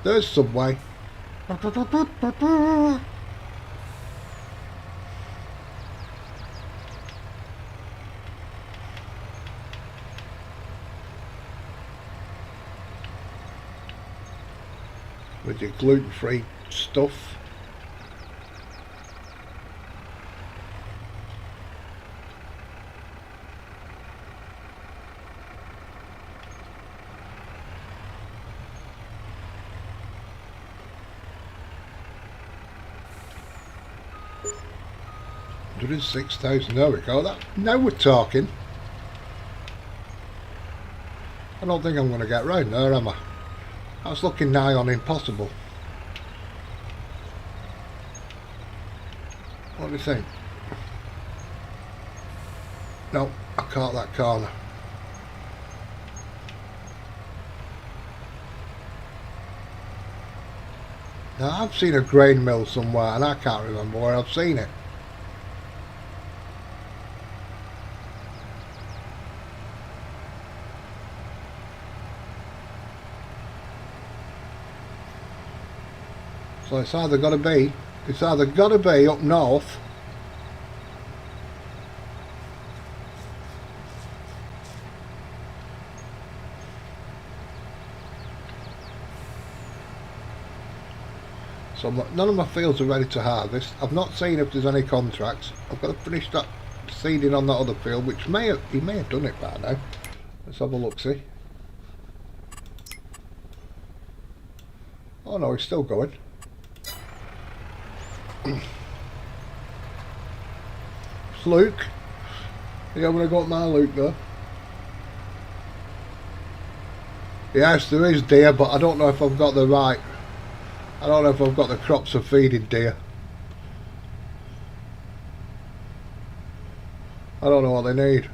There's Subway. With your gluten-free stuff. $106,000, there we go. Now we're talking. I don't think I'm going to get round there, am I? That's looking nigh on impossible. What do you think? No, I caught that corner. Now I've seen a grain mill somewhere and I can't remember where I've seen it. So it's either got to be up north, so none of my fields are ready to harvest. I've not seen if there's any contracts. I've got to finish that seeding on that other field, which he may have done it by now. Let's have a look, see. Oh no, he's still going. It's Luke. Yeah, I'm going to go up my Luke though. Yes, there is deer, but I don't know if I've got the right. I don't know if I've got the crops of feeding deer. I don't know what they need.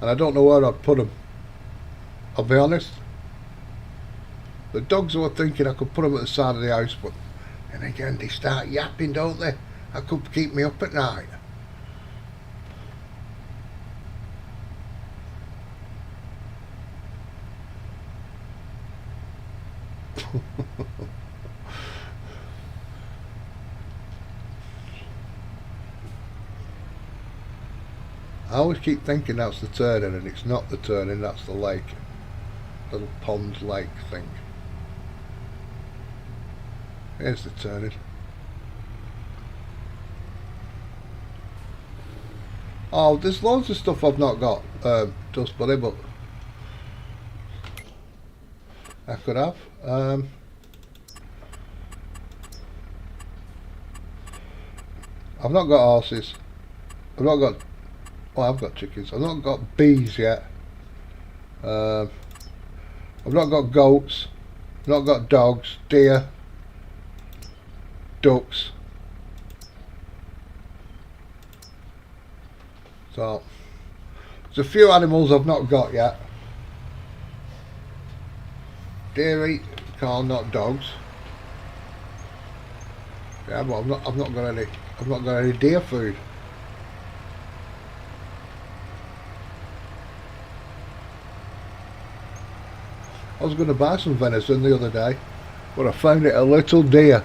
And I don't know where I'd put them. I'll be honest. The dogs were thinking I could put them at the side of the house, but then again they start yapping, don't they? That could keep me up at night. I always keep thinking that's the turning, and it's not the turning, that's the lake. Little pond lake thing. Here's the turning. Oh, there's loads of stuff I've not got, Dust Buddy, but I could have. I've not got horses. I've not got. Well, I've got chickens. I've not got bees yet. I've not got goats. I've not got dogs, deer, ducks. So there's a few animals I've not got yet. Deer eat corn, not dogs. Yeah, but I've not got any deer food. I was going to buy some venison the other day, but I found it a little dear.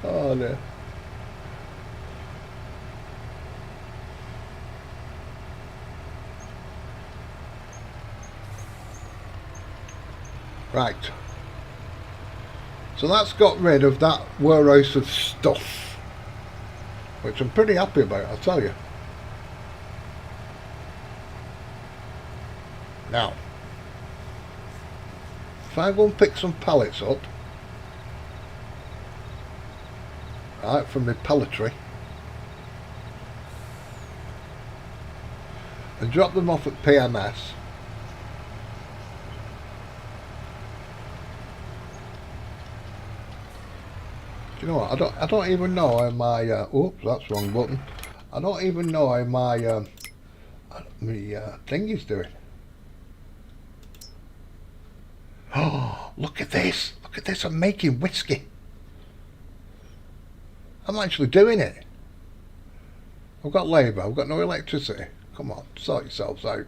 Oh dear. Right. So that's got rid of that warehouse of stuff, which I'm pretty happy about, I'll tell you. Now, if I go and pick some pallets up, right, from my pelletry, and drop them off at PMS, do you know what? I don't even know how my oops, that's the wrong button. I don't even know how my thing is doing. Oh, look at this! Look at this! I'm making whiskey. I'm actually doing it. I've got labour. I've got no electricity. Come on, sort yourselves out.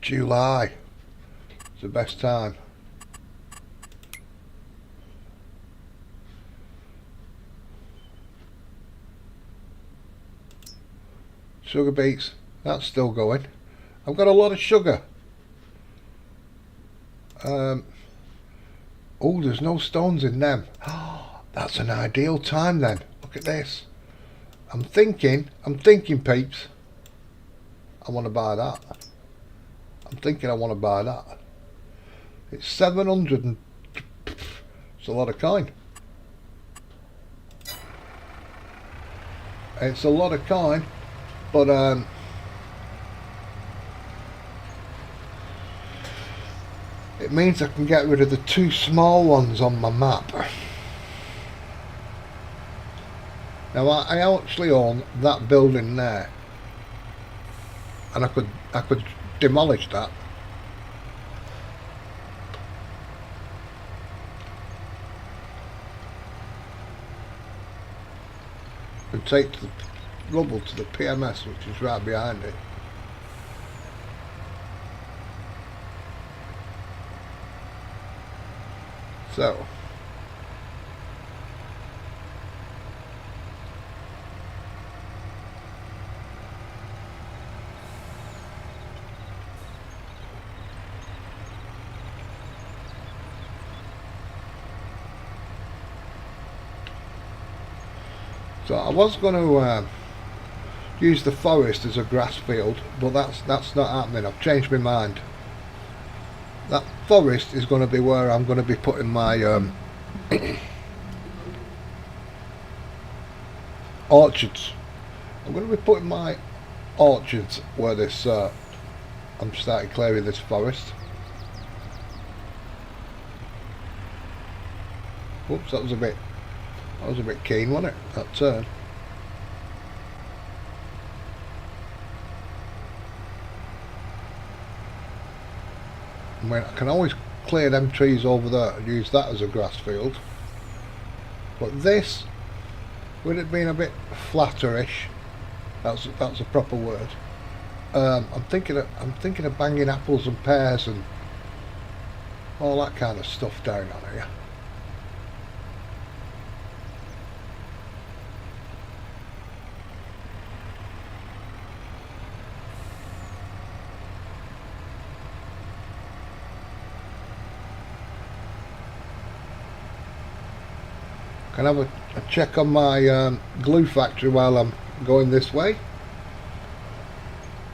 July. It's the best time. Sugar beets. That's still going. I've got a lot of sugar. Oh, there's no stones in them. Oh, that's an ideal time then. Look at this. I'm thinking peeps, I want to buy that. I'm thinking I want to buy that. It's 700 and it's a lot of coin. It's a lot of coin, but it means I can get rid of the two small ones on my map. Now I actually own that building there, and I could demolish that. And take the rubble to the PMS, which is right behind it. So I was going to use the forest as a grass field, but that's not happening. I've changed my mind. That forest is going to be where I'm going to be putting my orchards. I'm going to be putting my orchards where this I'm starting clearing this forest. Oops, that was a bit keen, wasn't it, that turn? I mean, I can always clear them trees over there and use that as a grass field. But this, with it being a bit flatterish, that's a proper word. I'm thinking of banging apples and pears and all that kind of stuff down on here. Can I have a check on my glue factory while I'm going this way?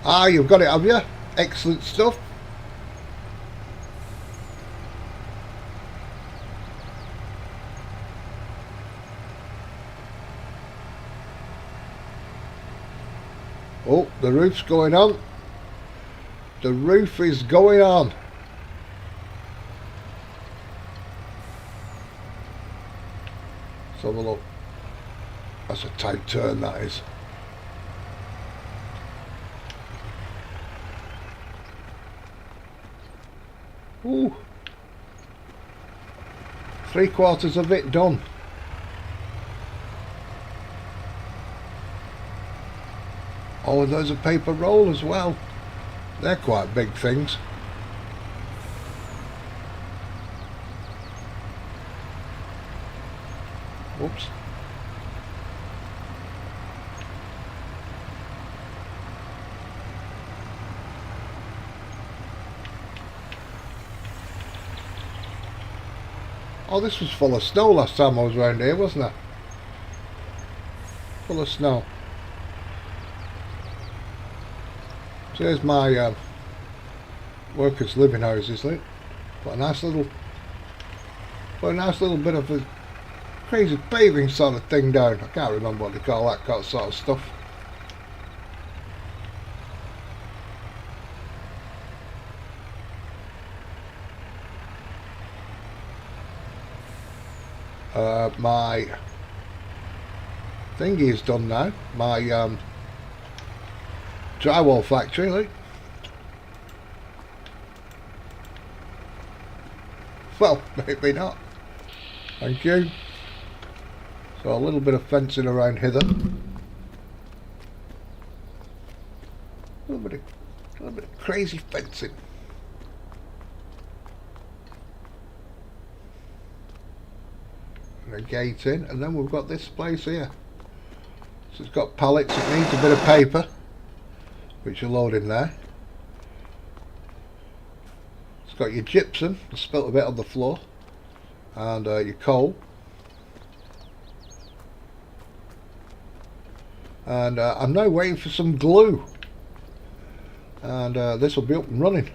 Ah, you've got it, have you? Excellent stuff. Oh, the roof's going on. The roof is going on. Let's have a look. That's a tight turn, that is. Ooh. 3/4 of it done. Oh, there's a paper roll as well. They're quite big things. Whoops. Oh, this was full of snow last time I was round here, wasn't it? full of snow. So here's my workers' living houses. Look, put a nice little bit of a crazy paving sort of thing down. I can't remember what they call that sort of stuff. My thingy is done now. My drywall factory, look. Well, maybe not. Thank you. So a little bit of fencing around hither. A little bit of crazy fencing. And a gate in, and then we've got this place here. So it's got pallets, it needs a bit of paper, which you load in there. It's got your gypsum, I spilt a bit on the floor, and your coal. And I'm now waiting for some glue, and this will be up and running.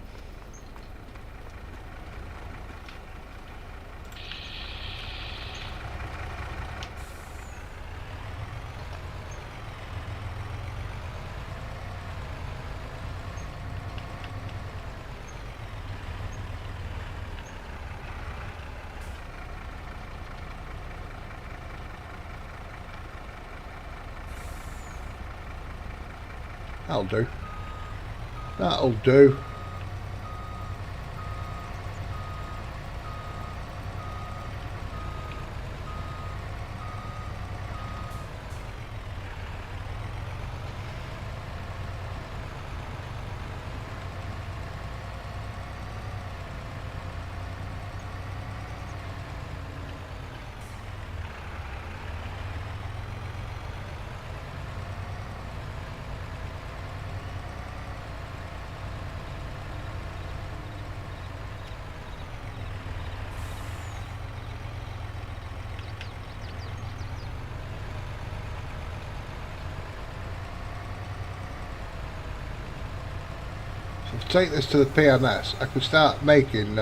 That'll do. That'll do. So if I take this to the PMS, I can start making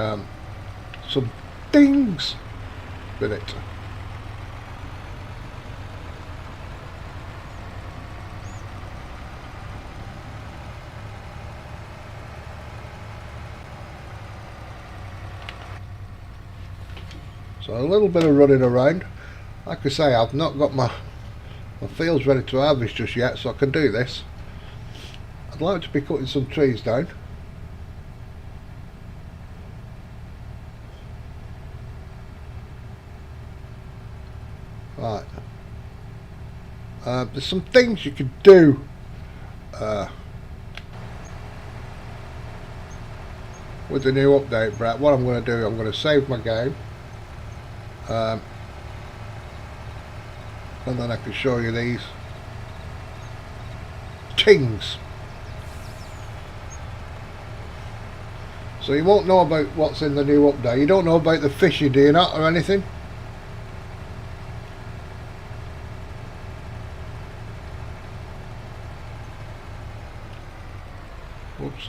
some things with it. So a little bit of running around. Like I say, I've not got my fields ready to harvest just yet, so I can do this. I'd like to be cutting some trees down. Right. There's some things you could do with the new update, Brett. What I'm going to do, I'm going to save my game. And then I can show you these things. So you won't know about what's in the new update. You don't know about the fishing, do you not, or anything? Whoops.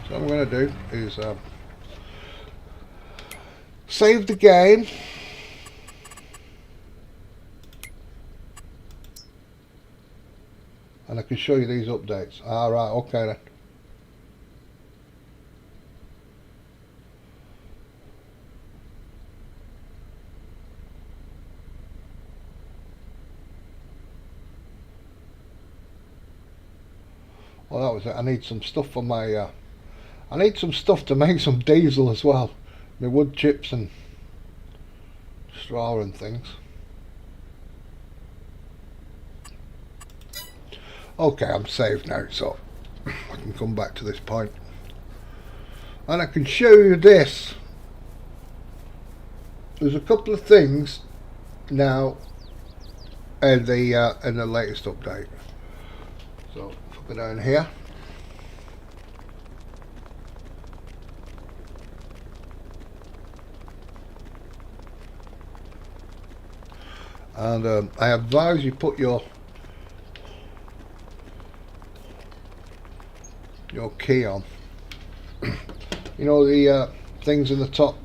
So what I'm going to do is save the game. And I can show you these updates. Alright, okay then. Well, that was it. I need some stuff for my I need some stuff to make some diesel as well. My wood chips and straw and things. Okay, I'm saved now, so I can come back to this point. And I can show you this. There's a couple of things now in the latest update. So if I go down here, . and I advise you put your key on. You know the things in the top.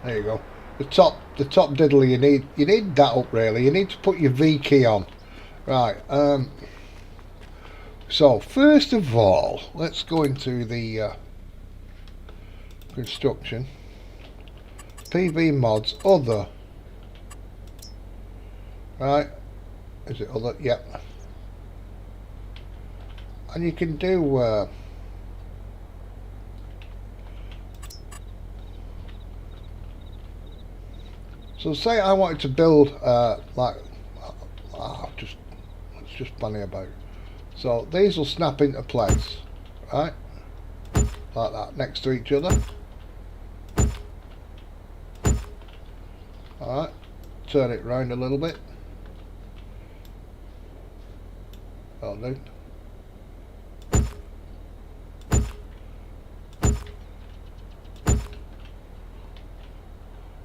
There you go. The top diddly. You need that up really. You need to put your V key on. Right. So first of all, let's go into the construction. PV mods other. Right. Is it other? Yep. And you can do so say I wanted to build like let's just funny about. So these will snap into place, right? Like that, next to each other. Alright, turn it round a little bit. That'll do.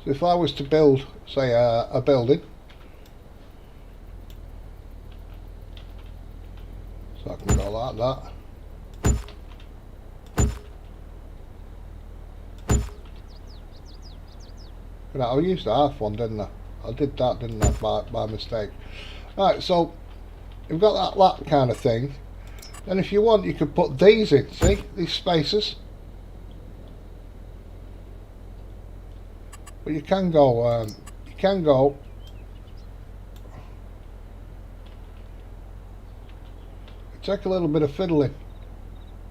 So if I was to build, say, a building, so I can go like that. Right, I used the half one, didn't I? I did that, didn't I, by mistake. Right, so you've got that kind of thing. And if you want, you could put these in. See these spaces. But you can go. Take a little bit of fiddling.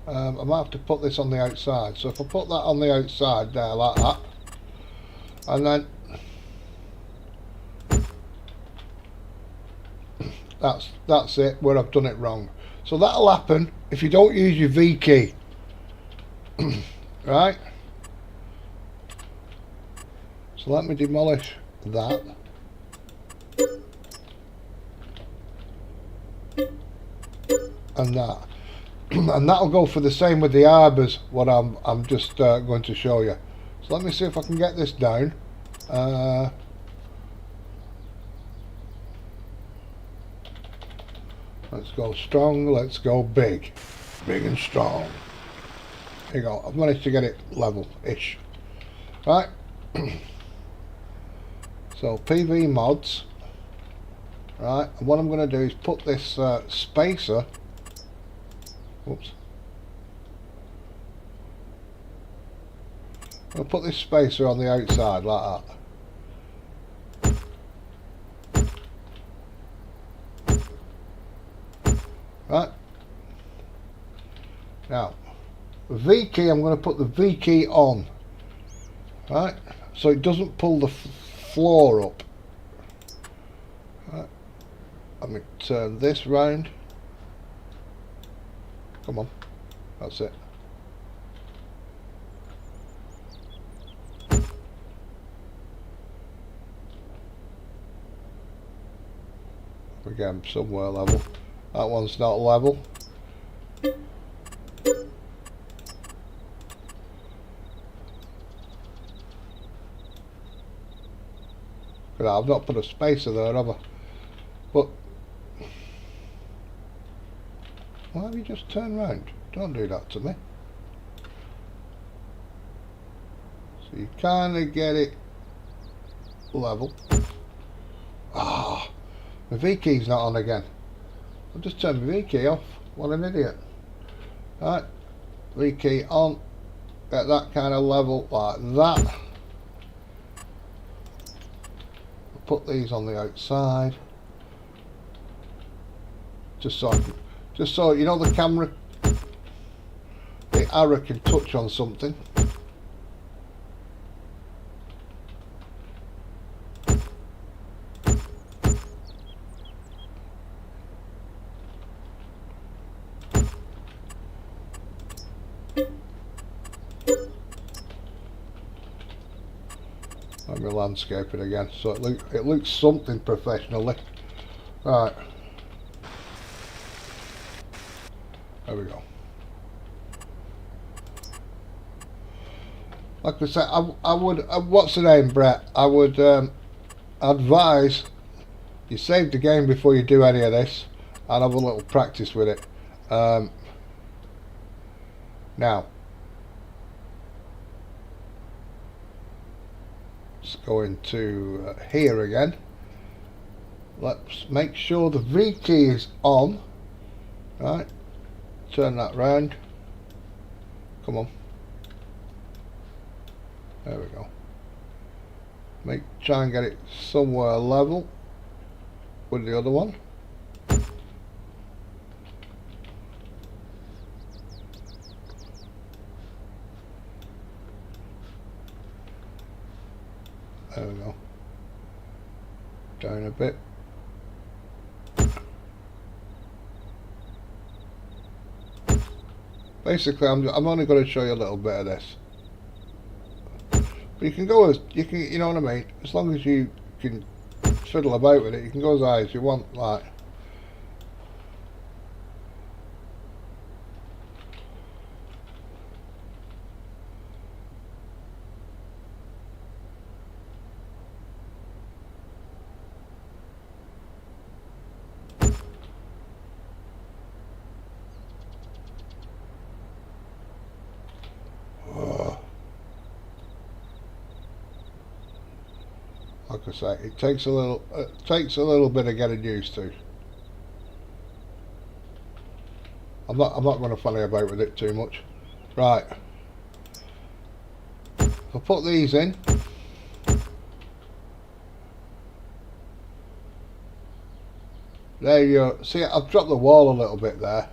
I might have to put this on the outside. So if I put that on the outside there like that, and then that's it where I've done it wrong. So that'll happen if you don't use your V key. Right? So let me demolish that. And that. And that'll go for the same with the arbors, what I'm just going to show you. So let me see if I can get this down. Let's go strong, let's go big. Big and strong. There you go, I've managed to get it level-ish. Right. So PV mods. Right, and what I'm going to do is put this spacer. Whoops. I'll put this spacer on the outside like that. Right. Now, V key, I'm going to put the V key on. Right, so it doesn't pull the floor up. Right. Let me turn this round. Come on, that's it. Again, somewhere level. That one's not level. I've not put a spacer there, have I? But why have you just turned round? Don't do that to me. So you kind of get it level. Ah, my V key's not on again. I've just turned my V key off. What an idiot. Right, V key on. Get that kind of level like that. Put these on the outside. Just so you know the camera, the arrow can touch on something. Let me landscape it again, so it looks something professionally. Right. There we go. Like I said, I would, what's the name, Brett? I would advise you save the game before you do any of this and have a little practice with it. Now, let's go into here again. Let's make sure the V key is on. Right, turn that round. Come on. There we go. Try and get it somewhere level with the other one. There we go. Down a bit. Basically, I'm only going to show you a little bit of this. But you can go as you know what I mean. As long as you can fiddle about with it, you can go as high as you want. Like. Like I say, it takes a little bit of getting used to. I'm not going to funny about with it too much. Right. I'll put these in. There you go. See, I've dropped the wall a little bit there.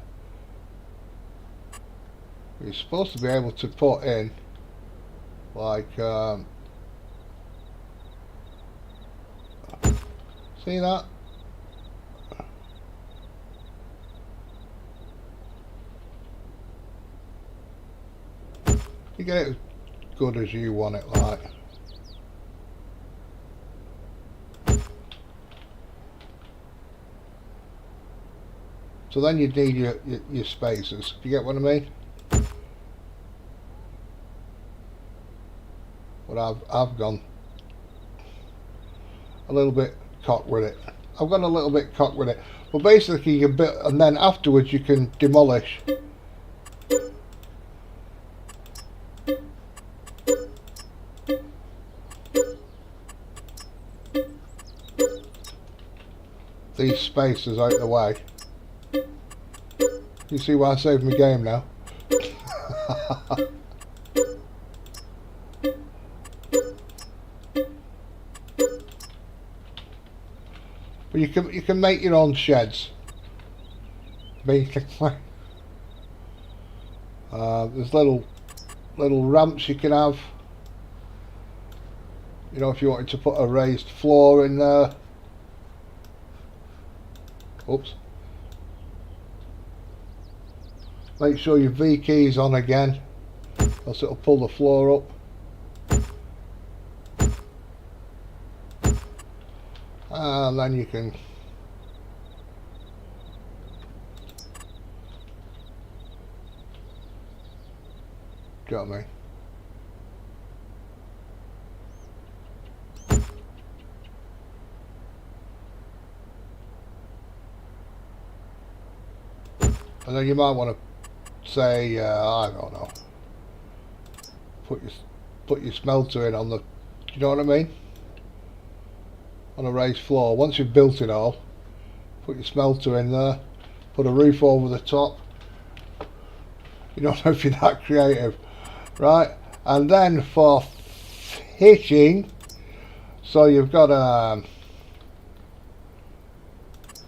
You're supposed to be able to put in like see that? You get it as good as you want it, like. So then you need your spacers. Do you get what I mean? But I've gone a little bit cocked with it. I've gone a little bit cocked with it. But basically you can and then afterwards you can demolish. These spacers out the way. You see why I saved my game now? But you can make your own sheds. Basically. There's little ramps you can have. You know, if you wanted to put a raised floor in there. Oops. Make sure your V key's on again, else it'll pull the floor up. And then you can do you know what I mean? And then you might want to say, I don't know, put your smelter in on the, you know what I mean? On a raised floor. Once you've built it all, put your smelter in there, put a roof over the top. You don't know if you're that creative, right? And then for fishing, so you've got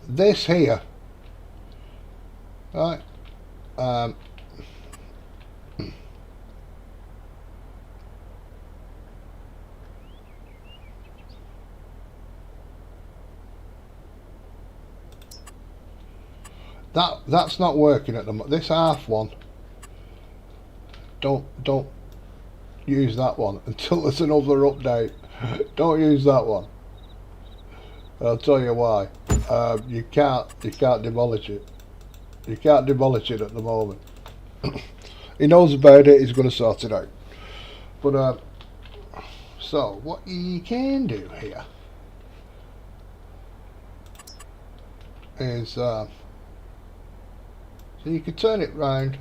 this here. Right, that's not working at the moment. This half one, don't use that one until there's another update. Don't use that one. I'll tell you why. You can't demolish it. You can't demolish it at the moment. He knows about it, he's going to sort it out. But so what you can do here is so you can turn it round.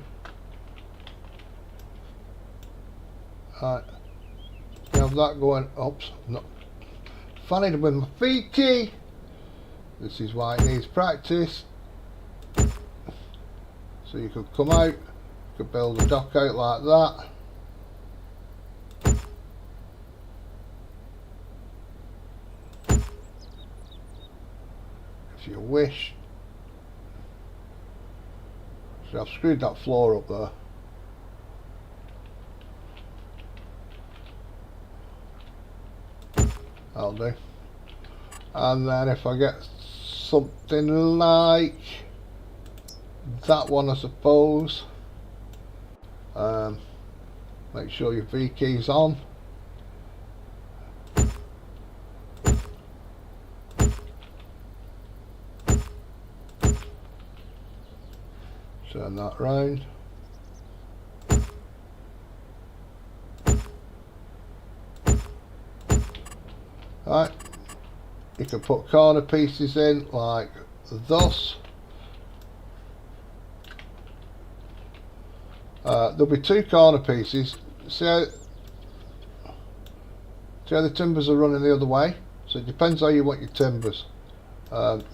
Right, you have that going. Oops, not fanning with my V key. This is why it needs practice. So you could come out, you could build a dock out like that. If you wish. So I've screwed that floor up there. That'll do. And then if I get something like that one, I suppose, make sure your V key's on. Turn that round. Right, you can put corner pieces in like thus. There'll be two corner pieces. See how the timbers are running the other way? So it depends how you want your timbers. Oops.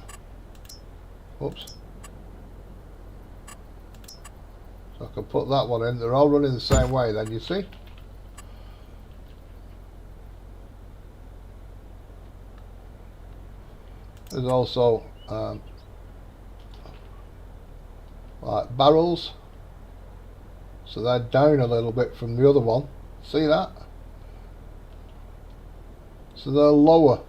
So I can put that one in. They're all running the same way then, you see? There's also like barrels, so they're down a little bit from the other one. See that? So they're lower.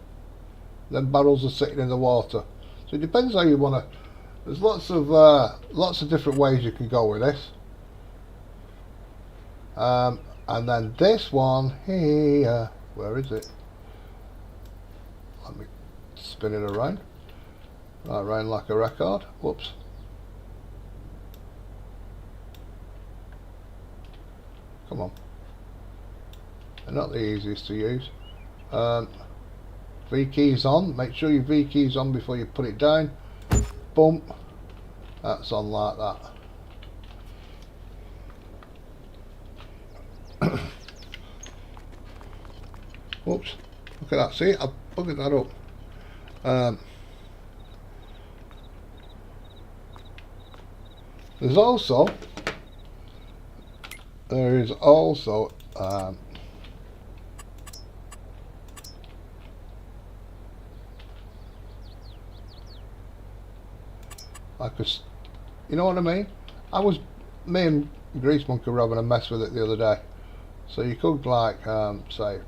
Then barrels are sitting in the water. So it depends how you want to. There's lots of different ways you can go with this. And then this one here, where is it? Let me spin it around. Right, around like a record. Whoops. Come on. They're not the easiest to use. V keys on. Make sure your V keys on before you put it down. Boom. That's on like that. Whoops. Look at that. See, I've bugged that up. There is also like a, you know what I mean? Me and Grease Monkey were having a mess with it the other day. So you could like say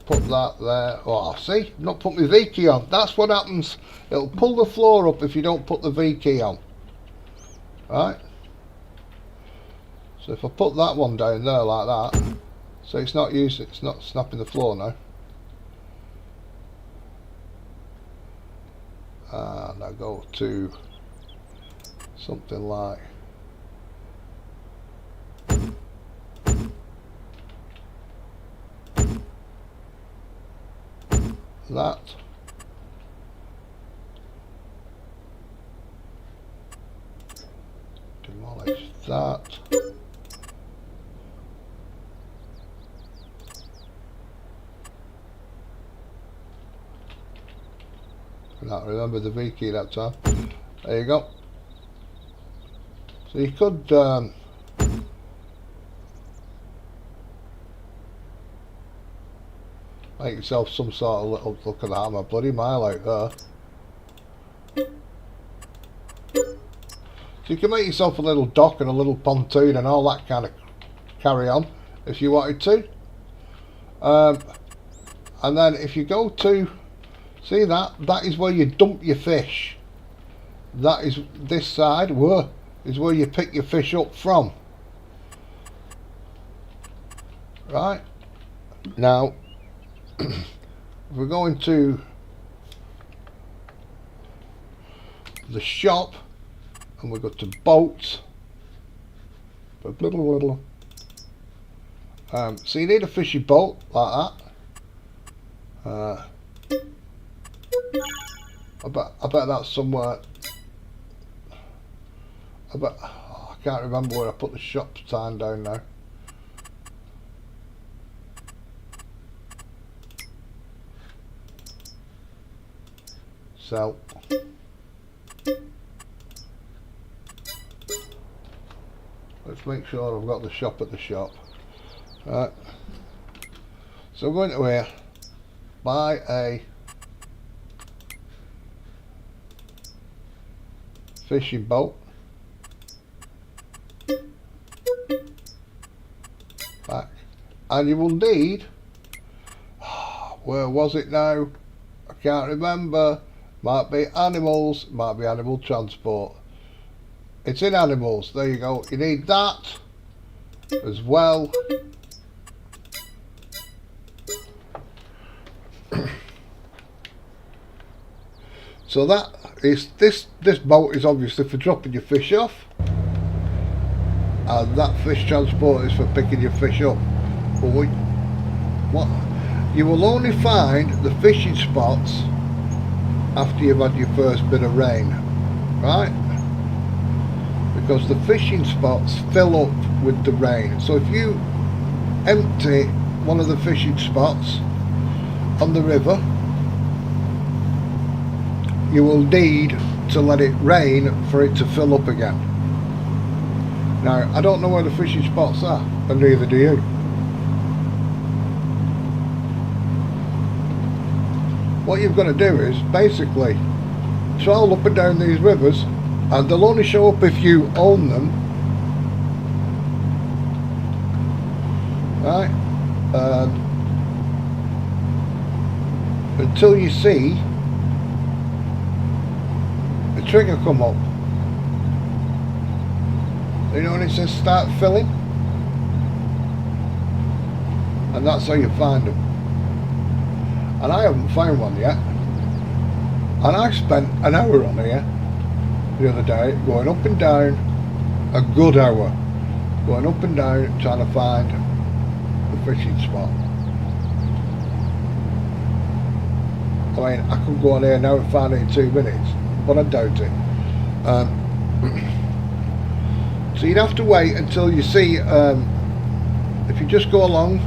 put that there. Oh, see, not put my V key on. That's what happens. It'll pull the floor up if you don't put the V key on. Right. So if I put that one down there like that, so it's not snapping the floor now. And I go to something like that. Demolish that. Not remember the V key that time. There you go. So you could make yourself some sort of little, look at that, I'm a bloody mile out there. So you can make yourself a little dock and a little pontoon and all that kind of carry on if you wanted to. And then if you go to, see that is where you dump your fish. That is this side is where you pick your fish up from. Right now, if we're going to the shop and we go to boats, So you need a fishing boat like that. I bet that's somewhere. I can't remember where I put the shop sign down now. So let's make sure I've got the shop at the shop. Right. So I'm going to here, buy a fishing boat. Back. And you will need, where was it now? I can't remember. Might be animals, might be animal transport. It's in animals, there you go. You need that as well. So that is this boat is obviously for dropping your fish off, and that fish transport is for picking your fish up. But what you will only find the fishing spots after you've had your first bit of rain, right? Because the fishing spots fill up with the rain. So if you empty one of the fishing spots on the river, you will need to let it rain for it to fill up again. Now, I don't know where the fishing spots are, and neither do you. What you've got to do is basically trawl up and down these rivers, and they'll only show up if you own them, right? Until you see the trigger come up. You know when it says start filling? And that's how you find them. And I haven't found one yet. And I spent an hour on here the other day, going up and down, a good hour, going up and down trying to find the fishing spot. I mean, I could go on here now and find it in 2 minutes, but I doubt it. So you'd have to wait until you see, if you just go along,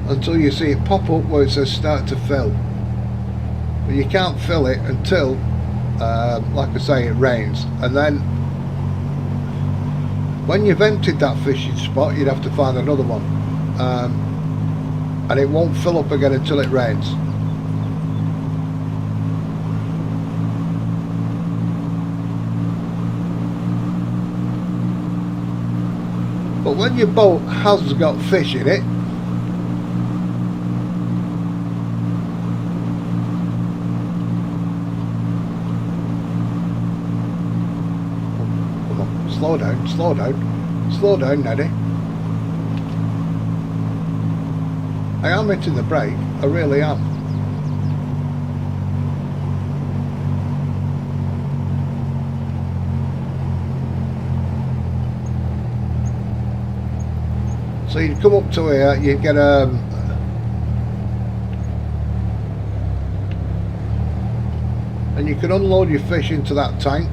until you see it pop up where it says start to fill. But you can't fill it until, like I say, it rains. And then when you've emptied that fishing spot, you'd have to find another one. And it won't fill up again until it rains. But when your boat has got fish in it, slow down, slow down, slow down, Neddy. I am hitting the brake, I really am. So you'd come up to here, you'd get and you can unload your fish into that tank.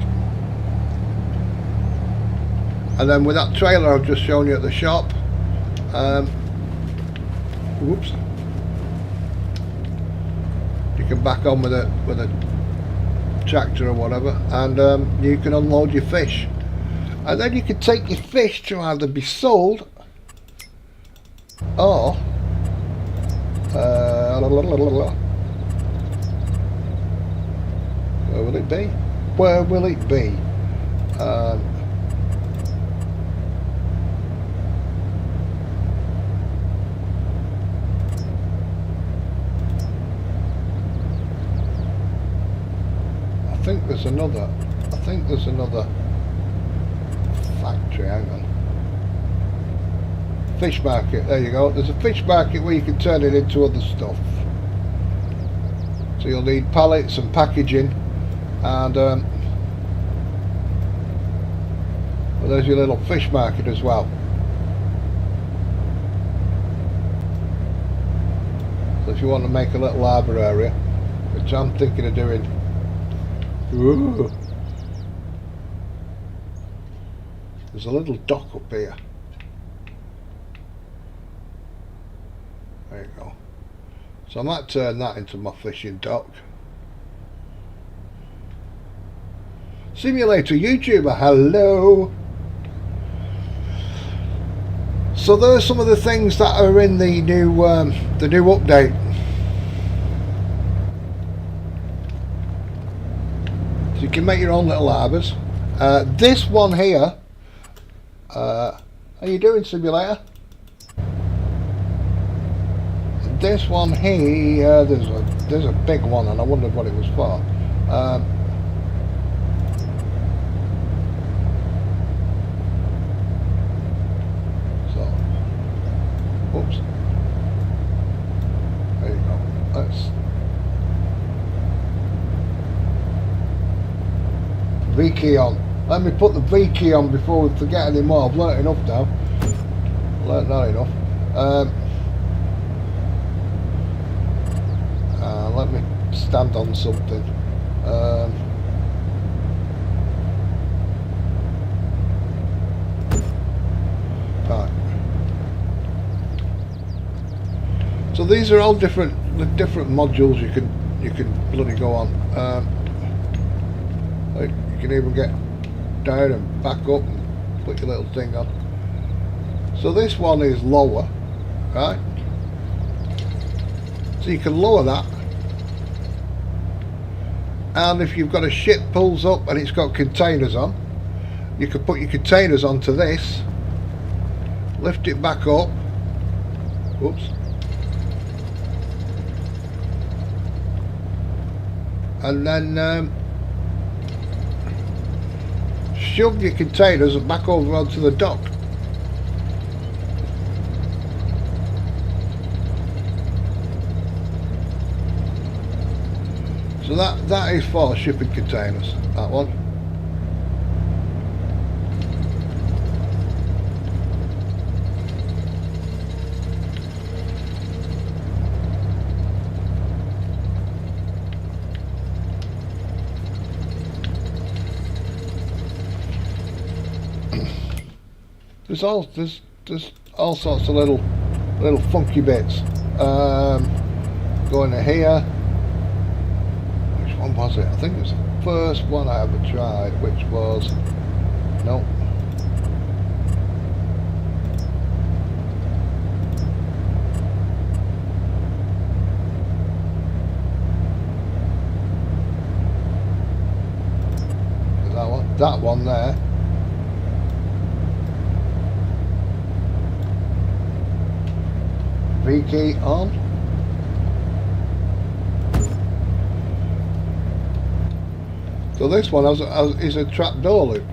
And then with that trailer I've just shown you at the shop, whoops, you can back on with a tractor or whatever, and you can unload your fish, and then you can take your fish to either be sold or where will it be? Where will it be? I think there's another factory, hang on. Fish market, there you go. There's a fish market where you can turn it into other stuff. So you'll need pallets and packaging, and But there's your little fish market as well. So if you want to make a little harbour area, which I'm thinking of doing. Ooh. There's a little dock up here. There you go. So I might turn that into my fishing dock. Simulator YouTuber, hello. So there's some of the things that are in the new update. So you can make your own little harbours. This one here. How you doing, Simulator? This one here, there's a big one, and I wondered what it was for. Oops. There you go. Let's V key on. Let me put the V key on before we forget any more. I've learnt enough now. Learnt that enough. Let me stand on something. Right. So these are all different modules you can bloody go on. Like you can even get down and back up and put your little thing on. So this one is lower, right? So you can lower that, and if you've got a ship pulls up and it's got containers on, you can put your containers onto this, lift it back up. Oops. And then shove your containers back over onto the dock. So that is for shipping containers, that one. There's all sorts of little funky bits. Going to here. Which one was it? I think it was the first one I ever tried, which was no. That one there. V key on. So this one is a trapdoor loop.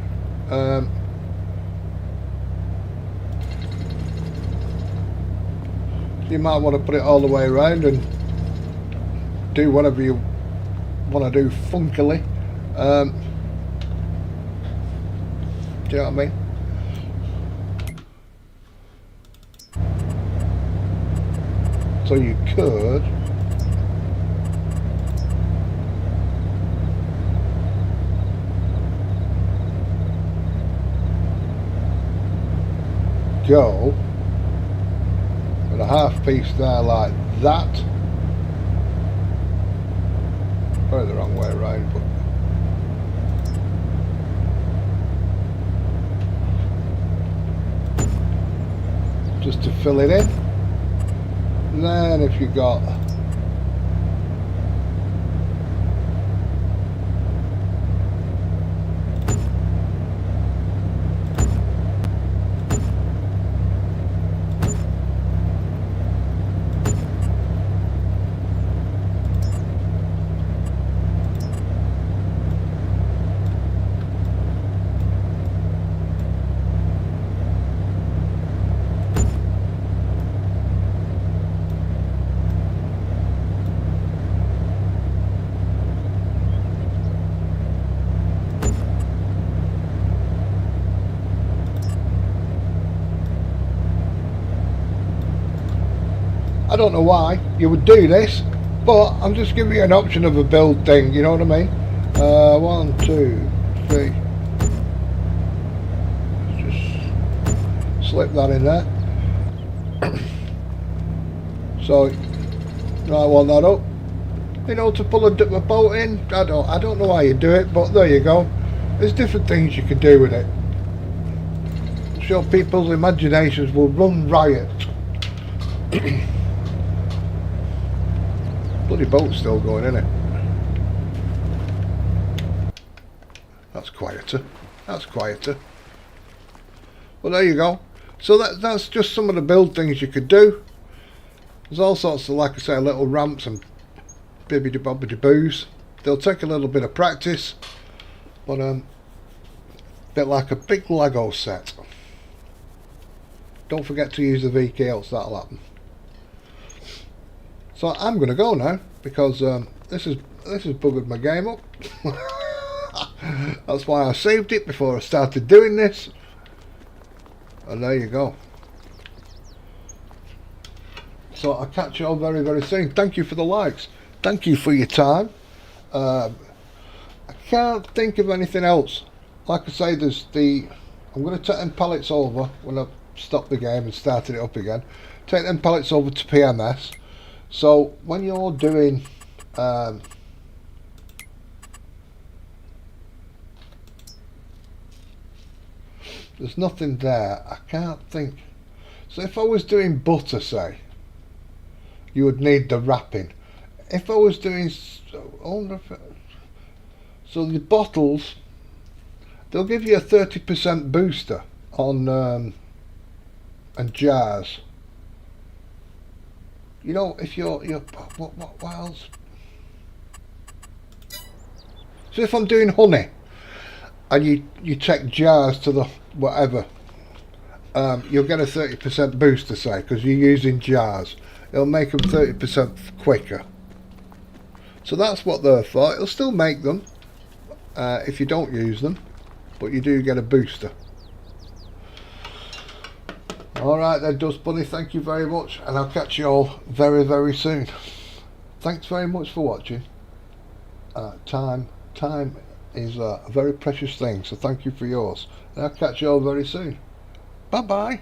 You might want to put it all the way around and do whatever you want to do funkily. Do you know what I mean? So you could go with a half piece there like that. Probably the wrong way around, but just to fill it in. And then if you got don't know why you would do this, but I'm just giving you an option of a build thing, you know what I mean? 1, 2, 3. Just slip that in there. So, right, one that up. You know, to pull a boat in, I don't know how you do it, but there you go. There's different things you can do with it. I'm sure people's imaginations will run riot. Bloody boat's still going, isn't it? That's quieter. That's quieter. Well, there you go. So that's just some of the build things you could do. There's all sorts of, like I say, little ramps and bibbidi bobbidi boos. They'll take a little bit of practice, but a bit like a big Lego set. Don't forget to use the VK, else that'll happen. So I'm going to go now because this has buggered my game up. That's why I saved it before I started doing this. And there you go. So I'll catch you all very, very soon. Thank you for the likes. Thank you for your time. I can't think of anything else. Like I say, I'm going to take them pallets over when I've stopped the game and started it up again. Take them pallets over to PMS. So when you're doing there's nothing there. I can't think. So if I was doing butter, say, you would need the wrapping. If I was doing so the bottles, they'll give you a 30% booster on and jars. You know, if you're what else? So if I'm doing honey and you take jars to the whatever, you'll get a 30% booster, say, because you're using jars. It'll make them 30% quicker. So that's what they're for. It'll still make them if you don't use them, but you do get a booster. Alright then, Dust Bunny, thank you very much, and I'll catch you all very, very soon. Thanks very much for watching. Time is a very precious thing, so thank you for yours. And I'll catch you all very soon. Bye bye.